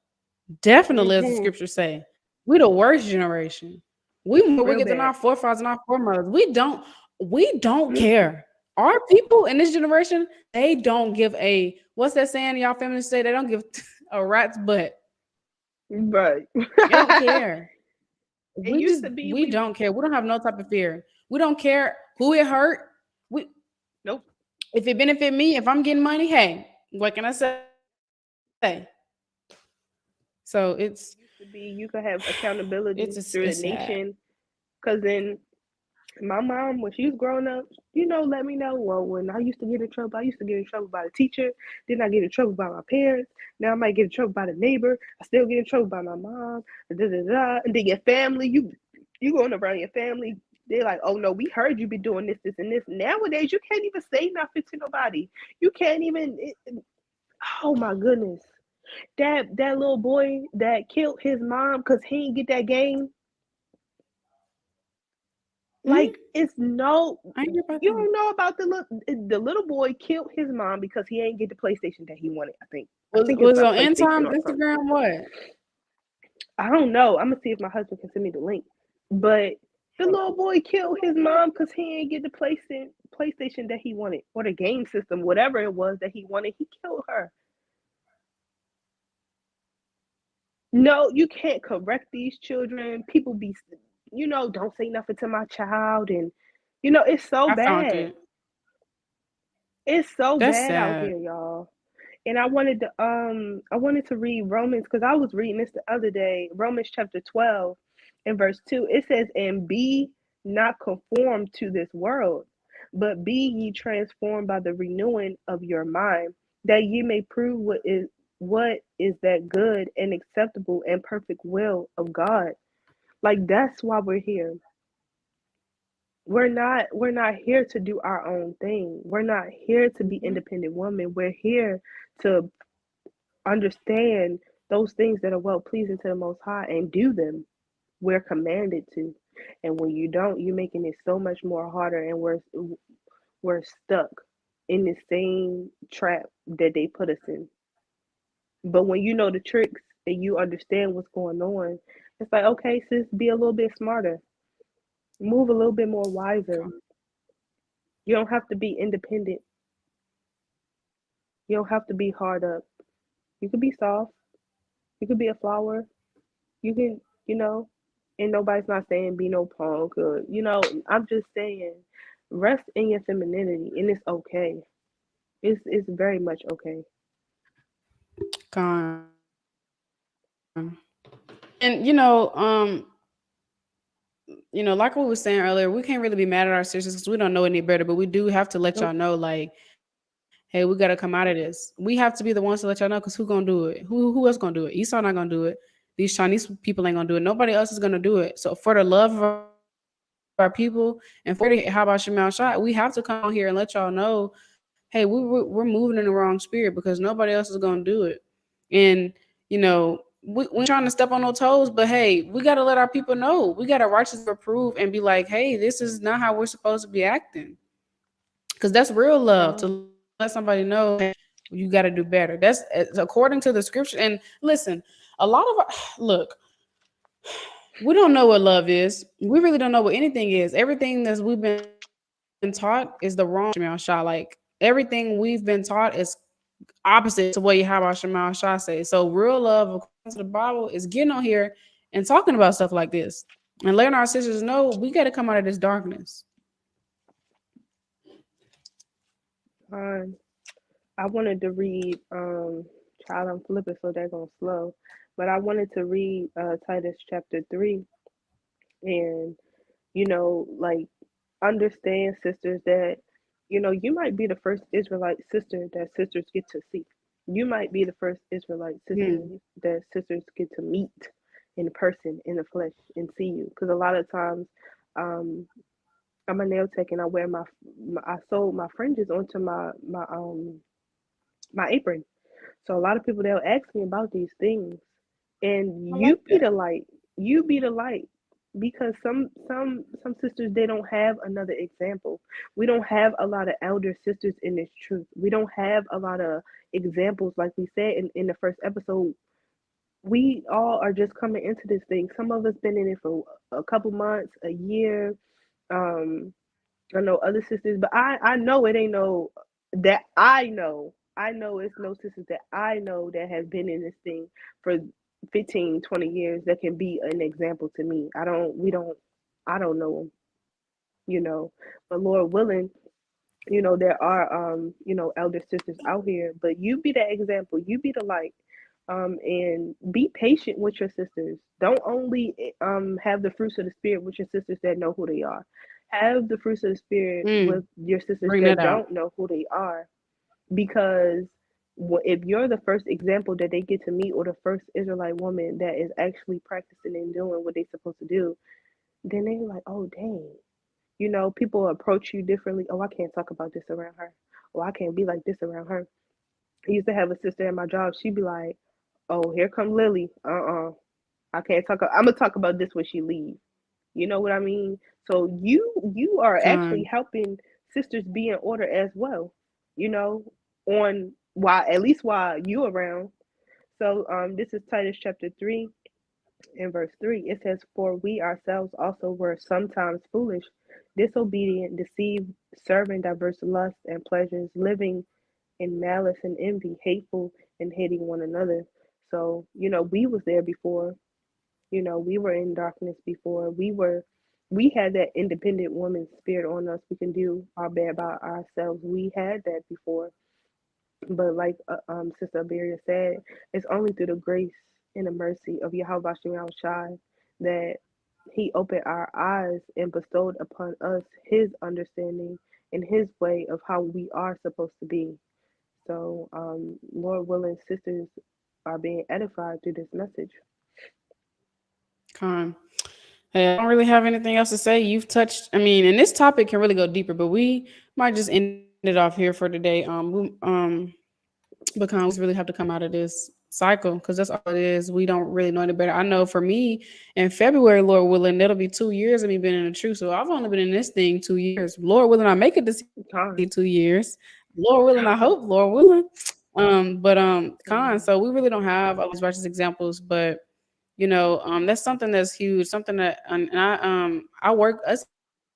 Definitely, as the Hmm. scriptures say, we the worst generation. We more Real wicked than bad. our forefathers and our foremothers. We don't care. Our people in this generation, they don't give a what's that saying y'all feminists say? They don't give a rat's butt. Right. They don't care. It used to be We we don't care. We don't have no type of fear. We don't care who it hurt. We nope. if it benefit me, if I'm getting money, hey, what can I say? So Used to be you could have it's accountability through the sad. nation. Cause then my mom, when she was growing up, let me know. Well, when I used to get in trouble, I used to get in trouble by the teacher. Then I get in trouble by my parents. Now I might get in trouble by the neighbor. I still get in trouble by my mom. Da, da, da. And then your family, you going around your family. They're like, oh no, we heard you be doing this, this, and this. Nowadays, you can't even say nothing to nobody. You can't even. Oh my goodness, that little boy that killed his mom because he didn't get that game. Hmm? Like it's no, I ain't hear about you that. don't know about the little boy killed his mom because he ain't get the PlayStation that he wanted. I think it was Was it about on end PlayStation times or something. Instagram? What? I don't know. I'm gonna see if my husband can send me the link. But the little boy killed his mom because he ain't get the PlayStation that he wanted, or the game system, whatever it was that he wanted. He killed her. No, you can't correct these children. People be, don't say nothing to my child, and it's so I found bad. it. It's so That's bad out sad. here, y'all. And I wanted to read Romans because I was reading this the other day. Romans chapter 12 and verse 2. It says, "And be not conformed to this world, but be ye transformed by the renewing of your mind, that ye may prove what is that good and acceptable and perfect will of God." Like that's why we're here. We're not here to do our own thing. We're not here to be Mhm. independent women. We're here to understand those things that are well pleasing to the Most High and do them. We're commanded to, and when you don't, you're making it so much more harder, and we're stuck in the same trap that they put us in. But when you know the tricks and you understand what's going on, it's like, okay, sis, be a little bit smarter, move a little bit more wiser. You don't have to be independent. You don't have to be hard up. You can be soft. You could be a flower. You can, you know, and nobody's not saying be no punk or, I'm just saying rest in your femininity and it's okay. It's very much okay. And like we were saying earlier, we can't really be mad at our sisters because we don't know any better. But we do have to let Nope. y'all know, like, hey, we gotta come out of this. We have to be the ones to let y'all know because who gonna do it? Who else gonna do it? Esau not gonna do it. These Chinese people ain't gonna do it. Nobody else is gonna do it. So for the love of our people and for the how about Shemal Shot, we have to come on here and let y'all know, hey, we're moving in the wrong spirit because nobody else is gonna do it. And we ain't trying to step on no toes, but hey, we gotta let our people know. We gotta righteously reprove and be like, hey, this is not how we're supposed to be acting. Because that's real love to let somebody know, hey, you got to do better. That's according to the scripture. And listen, a lot of look, we don't know what love is. We really don't know what anything is. Everything that we've been taught is the wrong Shemal Shah. Like everything we've been taught is opposite to what Yahawah Shemal Shah says. So real love, according to the Bible, is getting on here and talking about stuff like this and letting our sisters know we got to come out of this darkness. Um, I wanted to read, child, I'm flipping so they're going slow, but I wanted to read Titus chapter 3 and, like, understand, sisters, that, you might be the first Israelite sister that sisters get to see. You might be the first Israelite sister Hmm. that sisters get to meet in person, in the flesh, and see you. Because a lot of times, um, I'm a nail tech and I wear I sewed my fringes onto my apron. So a lot of people they'll ask me about these things, I and like you be that. the light. You be the light because some sisters they don't have another example. We don't have a lot of elder sisters in this truth. We don't have a lot of examples like we said in the first episode. We all are just coming into this thing. Some of us been in it for a couple months, a year. Um, I know other sisters, but I know it ain't no that I know. I know it's no sisters that I know that has been in this thing for 15, 20 years that can be an example to me. I don't know them, but Lord willing, there are elder sisters out here, but you be the example, you be the light. And be patient with your sisters. Don't only have the fruits of the spirit with your sisters that know who they are. Have the fruits of the spirit with Mm, your sisters bring that that out. don't know who they are, because if you're the first example that they get to meet, or the first Israelite woman that is actually practicing and doing what they're supposed to do, then they're like, oh dang, people approach you differently. Oh, I can't talk about this around her. Oh, I can't be like this around her. I used to have a sister at my job. She'd be like, "Oh, here come Lily. I can't talk. I'm gonna talk about this when she leaves." You know what I mean? So you are actually Con. helping sisters be in order as well. You know, on why at least while you around. So this is Titus chapter 3 in verse 3. It says, "For we ourselves also were sometimes foolish, disobedient, deceived, serving diverse lusts and pleasures, living in malice and envy, hateful and hating one another." So, we was there before. We were in darkness before. We had that independent woman spirit on us. We can do our bad by ourselves. We had that before. But like Sister Aberia said, it's only through the grace and the mercy of Yahawah Shai that He opened our eyes and bestowed upon us His understanding and His way of how we are supposed to be. So, Lord willing, sisters are being edified through this message. Con. Hey, I don't really have anything else to say. You've touched, I mean, and this topic can really go deeper, but we might just end it off here for today. Because we just really have to come out of this cycle because that's all it is. We don't really know any better. I know for me, in February, Lord willing, that'll be 2 years of me being in the truth. So I've only been in this thing 2 years. Lord willing, I make it to see 2 years. Time. Lord willing, I hope. Lord willing. Con. So we Amen. really don't have all these righteous examples, but that's something that's huge. Something that, I work. It's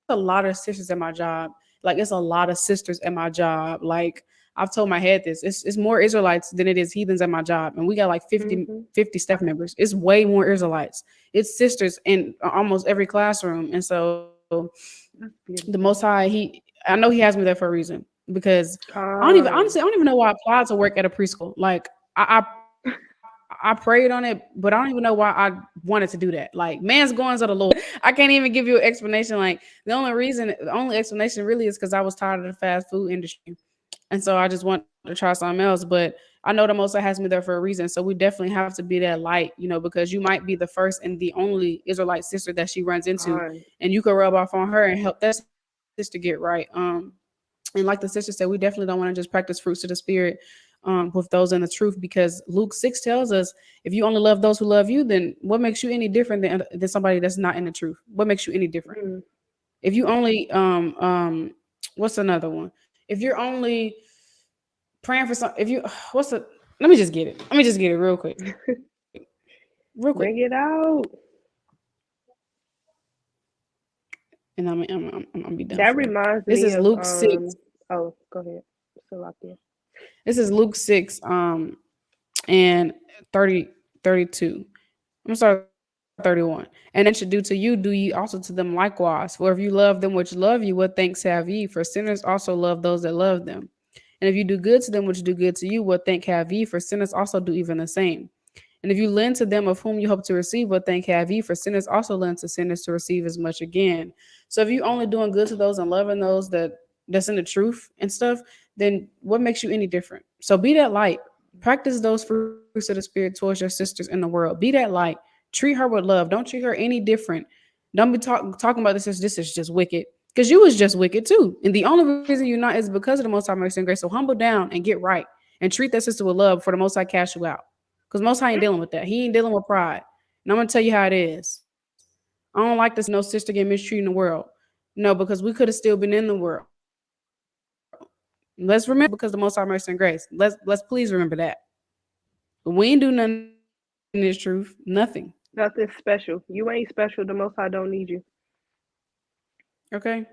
a lot of sisters at my job. Like it's a lot of sisters at my job. Like I've told my head this. It's more Israelites than it is heathens at my job. And we got like Mhm. 50 staff members. It's way more Israelites. It's sisters in almost every classroom. And so the That's most high, beautiful. I know he has me there for a reason because Con. I don't even know why I applied to work at a preschool. Like I prayed on it, but I don't even know why I wanted to do that. Like man's goings of the Lord. I can't even give you an explanation. Like the only explanation really is because I was tired of the fast food industry. And so I just want to try something else. But I know the Most High has me there for a reason. So we definitely have to be that light, because you might be the first and the only Israelite sister that she runs into, Con. and you could rub off on her and help that sister get right. And like the sister said, we definitely don't want to just practice fruits of the spirit with those in the truth, because Luke 6 tells us if you only love those who love you, then what makes you any different than somebody that's not in the truth? What makes you any different? Mm. If you only what's another one? If you're only praying for some, if you what's the let me just get it real quick. Real quick. Bring it out. And I'm be done That for real. reminds This me is of Luke 6. oh, go ahead. Still out there. This is Luke 6 and 30 32. I'm sorry, 31. And then should do to you, do ye also to them likewise. For if you love them which love you, what thanks have ye? For sinners also love those that love them. And if you do good to them which do good to you, what thank have ye? For sinners also do even the same. And if you lend to them of whom you hope to receive, what thank have ye? For sinners also lend to sinners to receive as much again. So if you only doing good to those and loving those that's in the truth and stuff, then what makes you any different? So be that light. Practice those fruits of the spirit towards your sisters in the world. Be that light. Treat her with love. Don't treat her any different. Don't be talking about this is just wicked. Because you was just wicked too. And the only reason you're not is because of the Most High mercy and grace. So humble down and get right and treat that sister with love for the Most High cash you out. Because Most High ain't dealing with that. He ain't dealing with pride. And I'm gonna tell you how it is. I don't like to see no sister get mistreated in the world. No, because we could have still been in the world. Let's remember that because the Most High mercy and grace. Let's please remember that. But we ain't do nothing in this truth. Nothing. Nothing special. You ain't special. The Most High don't need you. Okay.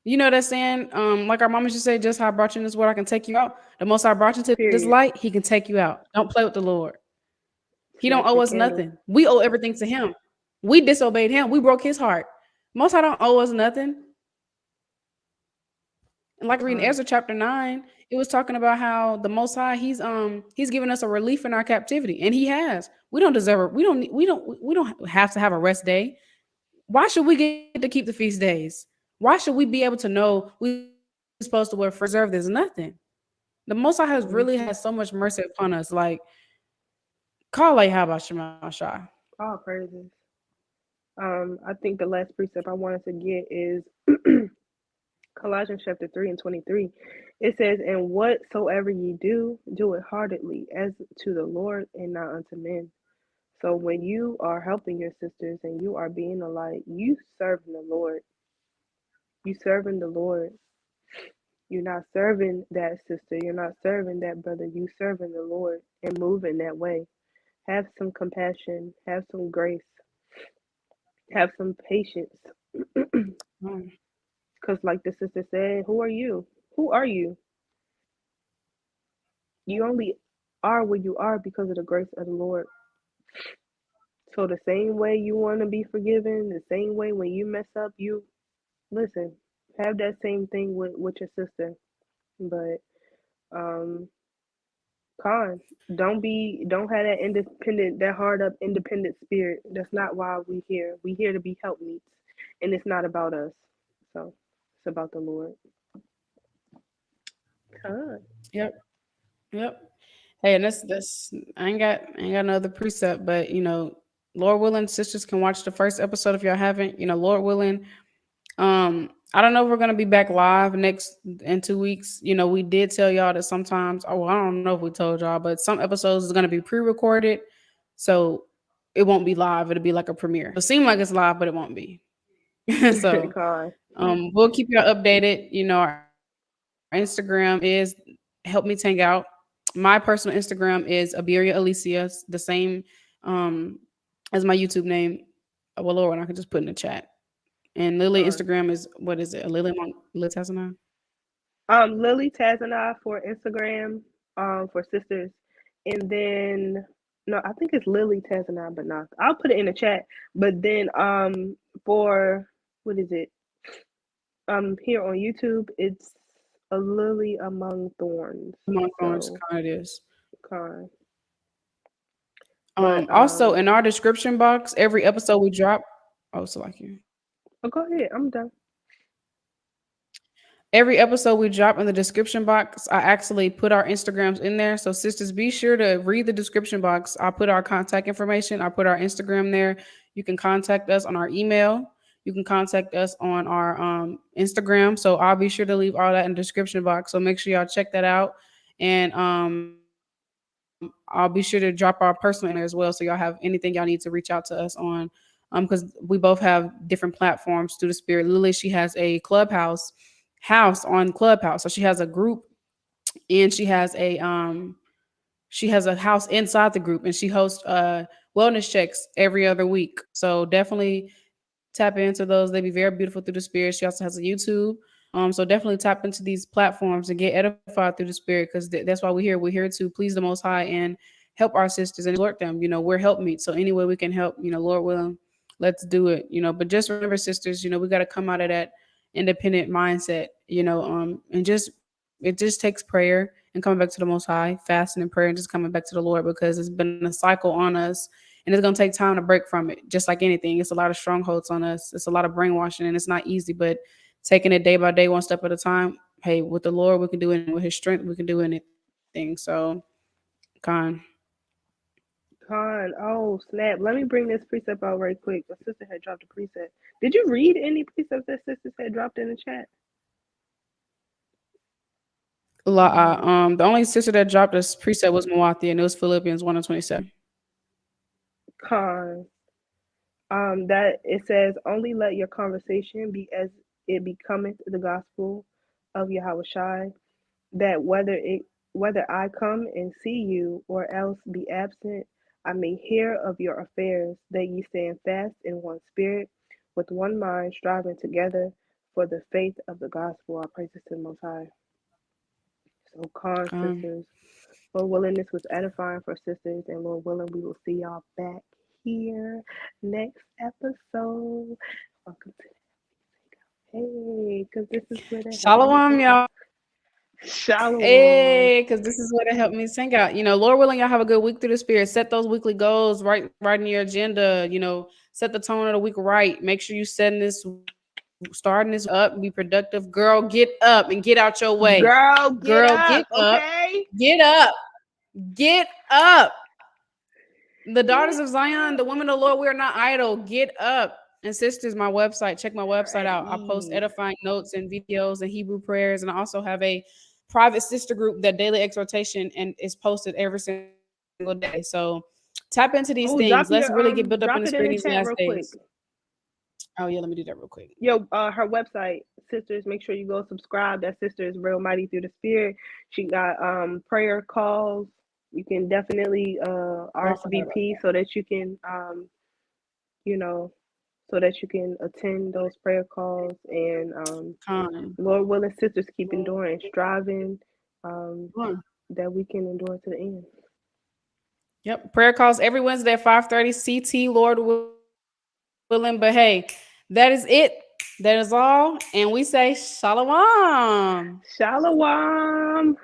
You know that saying, like our mama should say, just how I brought you in this world, I can take you out. The Most I brought you to this Period. light, he can take you out. Don't play with the Lord. He don't Snatch owe your us candle. nothing. We owe everything to him. We disobeyed him. We broke his heart. Most High don't owe us nothing. And like reading Con. Ezra chapter 9, it was talking about how the Most High, he's given us a relief in our captivity. And he has. We don't deserve it. We don't have to have a rest day. Why should we get to keep the feast days? Why should we be able to know we're supposed to wear fresh preserve? There's nothing. The Most High has really had so Mhm. much mercy upon us. Like, call like how about Shema. All praises. I think the last precept I wanted to get is Colossians chapter 3 and 23. It says, "And whatsoever ye do, do it heartily, as to the Lord and not unto men." So when you are helping your sisters and you are being a light, you serving the Lord. You serving the Lord. You're not serving that sister. You're not serving that brother. You serving the Lord and move in that way. Have some compassion. Have some grace. Have some patience. Mm. Because, like the sister said, who are you? Who are you? You only are where you are because of the grace of the Lord. So, the same way you want to be forgiven, the same way when you mess up, you listen, have that same thing with your sister. But, um, Con, don't have that independent, that hard up independent spirit. That's not why we here. We here to be helpmeets, and it's not about us. So it's about the Lord. Con. Yep. Yep. Hey, and that's I ain't got another precept, but Lord willing, sisters can watch the first episode if y'all haven't. Lord willing, I don't know if we're gonna be back live next in 2 weeks. We did tell y'all that sometimes. Oh, I don't know if we told y'all, but some episodes is gonna be pre-recorded, so it won't be live. It'll be like a premiere. It'll seem like it's live, but it won't be. So Con. we'll keep y'all updated. Our Instagram is Help Me Hang Out. My personal Instagram is Abiria Alicia, the same um, as my YouTube name. Well, Lord, I can just put in the chat. And Lily Con. Instagram is what is it? Lily Tasana? Lily Taz and I for Instagram, for sisters, and then no, I think it's Lily Taz and I, but not. I'll put it in the chat. But then for what is it? Here on YouTube, it's a lily among thorns. Among thorns, So kind it is. kind, but Also in our description box, every episode we drop. Oh, so like you. oh, go ahead. I'm done. Every episode we drop in the description box, I actually put our Instagrams in there. So sisters, be sure to read the description box. I put our contact information. I put our Instagram there. You can contact us on our email. You can contact us on our Instagram. So I'll be sure to leave all that in the description box. So make sure y'all check that out. And I'll be sure to drop our personal in there as well. So y'all have anything y'all need to reach out to us on. Because we both have different platforms through the spirit. Lily, she has a clubhouse house on Clubhouse. So she has a group and she has a house inside the group and she hosts wellness checks every other week. So definitely tap into those. They be very beautiful through the spirit. She also has a YouTube. So definitely tap into these platforms and get edified through the spirit because that's why we're here. We're here to please the Most High and help our sisters and exhort them. You know, we're helpmeets. So any way we can help, you know, Lord willing, let's do it. You know, but just remember, sisters, you know, we got to come out of that independent mindset, you know, and just it just takes prayer and coming back to the Most High, fasting and prayer, and just coming back to the Lord because it's been a cycle on us, and it's gonna take time to break from it. Just like anything, it's a lot of strongholds on us. It's a lot of brainwashing, and it's not easy. But taking it day by day, one step at a time. Hey, with the Lord, we can do it. With His strength, we can do anything. So, con. Con, oh snap! Let me bring this precept out right quick. My sister had dropped a precept. Did you read any precepts that sisters had dropped in the chat? The only sister that dropped this preset was Mawati, and it was Philippians 1:27. Con, that it says, only let your conversation be as it becometh the gospel of Yahawashi, that whether I come and see you or else be absent, I may hear of your affairs, that ye stand fast in one spirit, with one mind, striving together for the faith of the gospel. Our praises to the Most High. So, con sisters, Lord willing, this was edifying for sisters, and Lord willing, we will see y'all back here next episode. Welcome to Hey, because this is where the help me Shalawam, sing out. y'all. Shalawam. Hey, because this is what it helped me sing out. You know, Lord willing, y'all have a good week through the spirit. Set those weekly goals right in your agenda. You know, set the tone of the week right. Make sure you starting this up, be productive. Girl, get up and get out your way. Girl, get Girl, get up, up. okay? Get up. Get up. The daughters Get of Zion, the women of the Lord, we are not idle. Get up. And sisters, my website, check my website out. I post ready. edifying notes and videos and Hebrew prayers. And I also have a private sister group that daily exhortation and is posted every single day. So tap into these things. Let's Oh, really get built up in the spirit in drop these it in last the chat real days. quick. Oh yeah, let me do that real quick. Yo, her website, sisters, make sure you go subscribe. That sister is real mighty through the spirit. She got prayer calls. You can definitely Oh, I forgot about RSVP so that you can you know, so that you can attend those prayer calls, and Con. Lord willing, sisters keep enduring, striving, um Con. that we can endure to the end. Yep. Prayer calls every Wednesday at 5:30 CT, Lord willing. But hey, that is it. That is all. And we say shalom. Shalawam.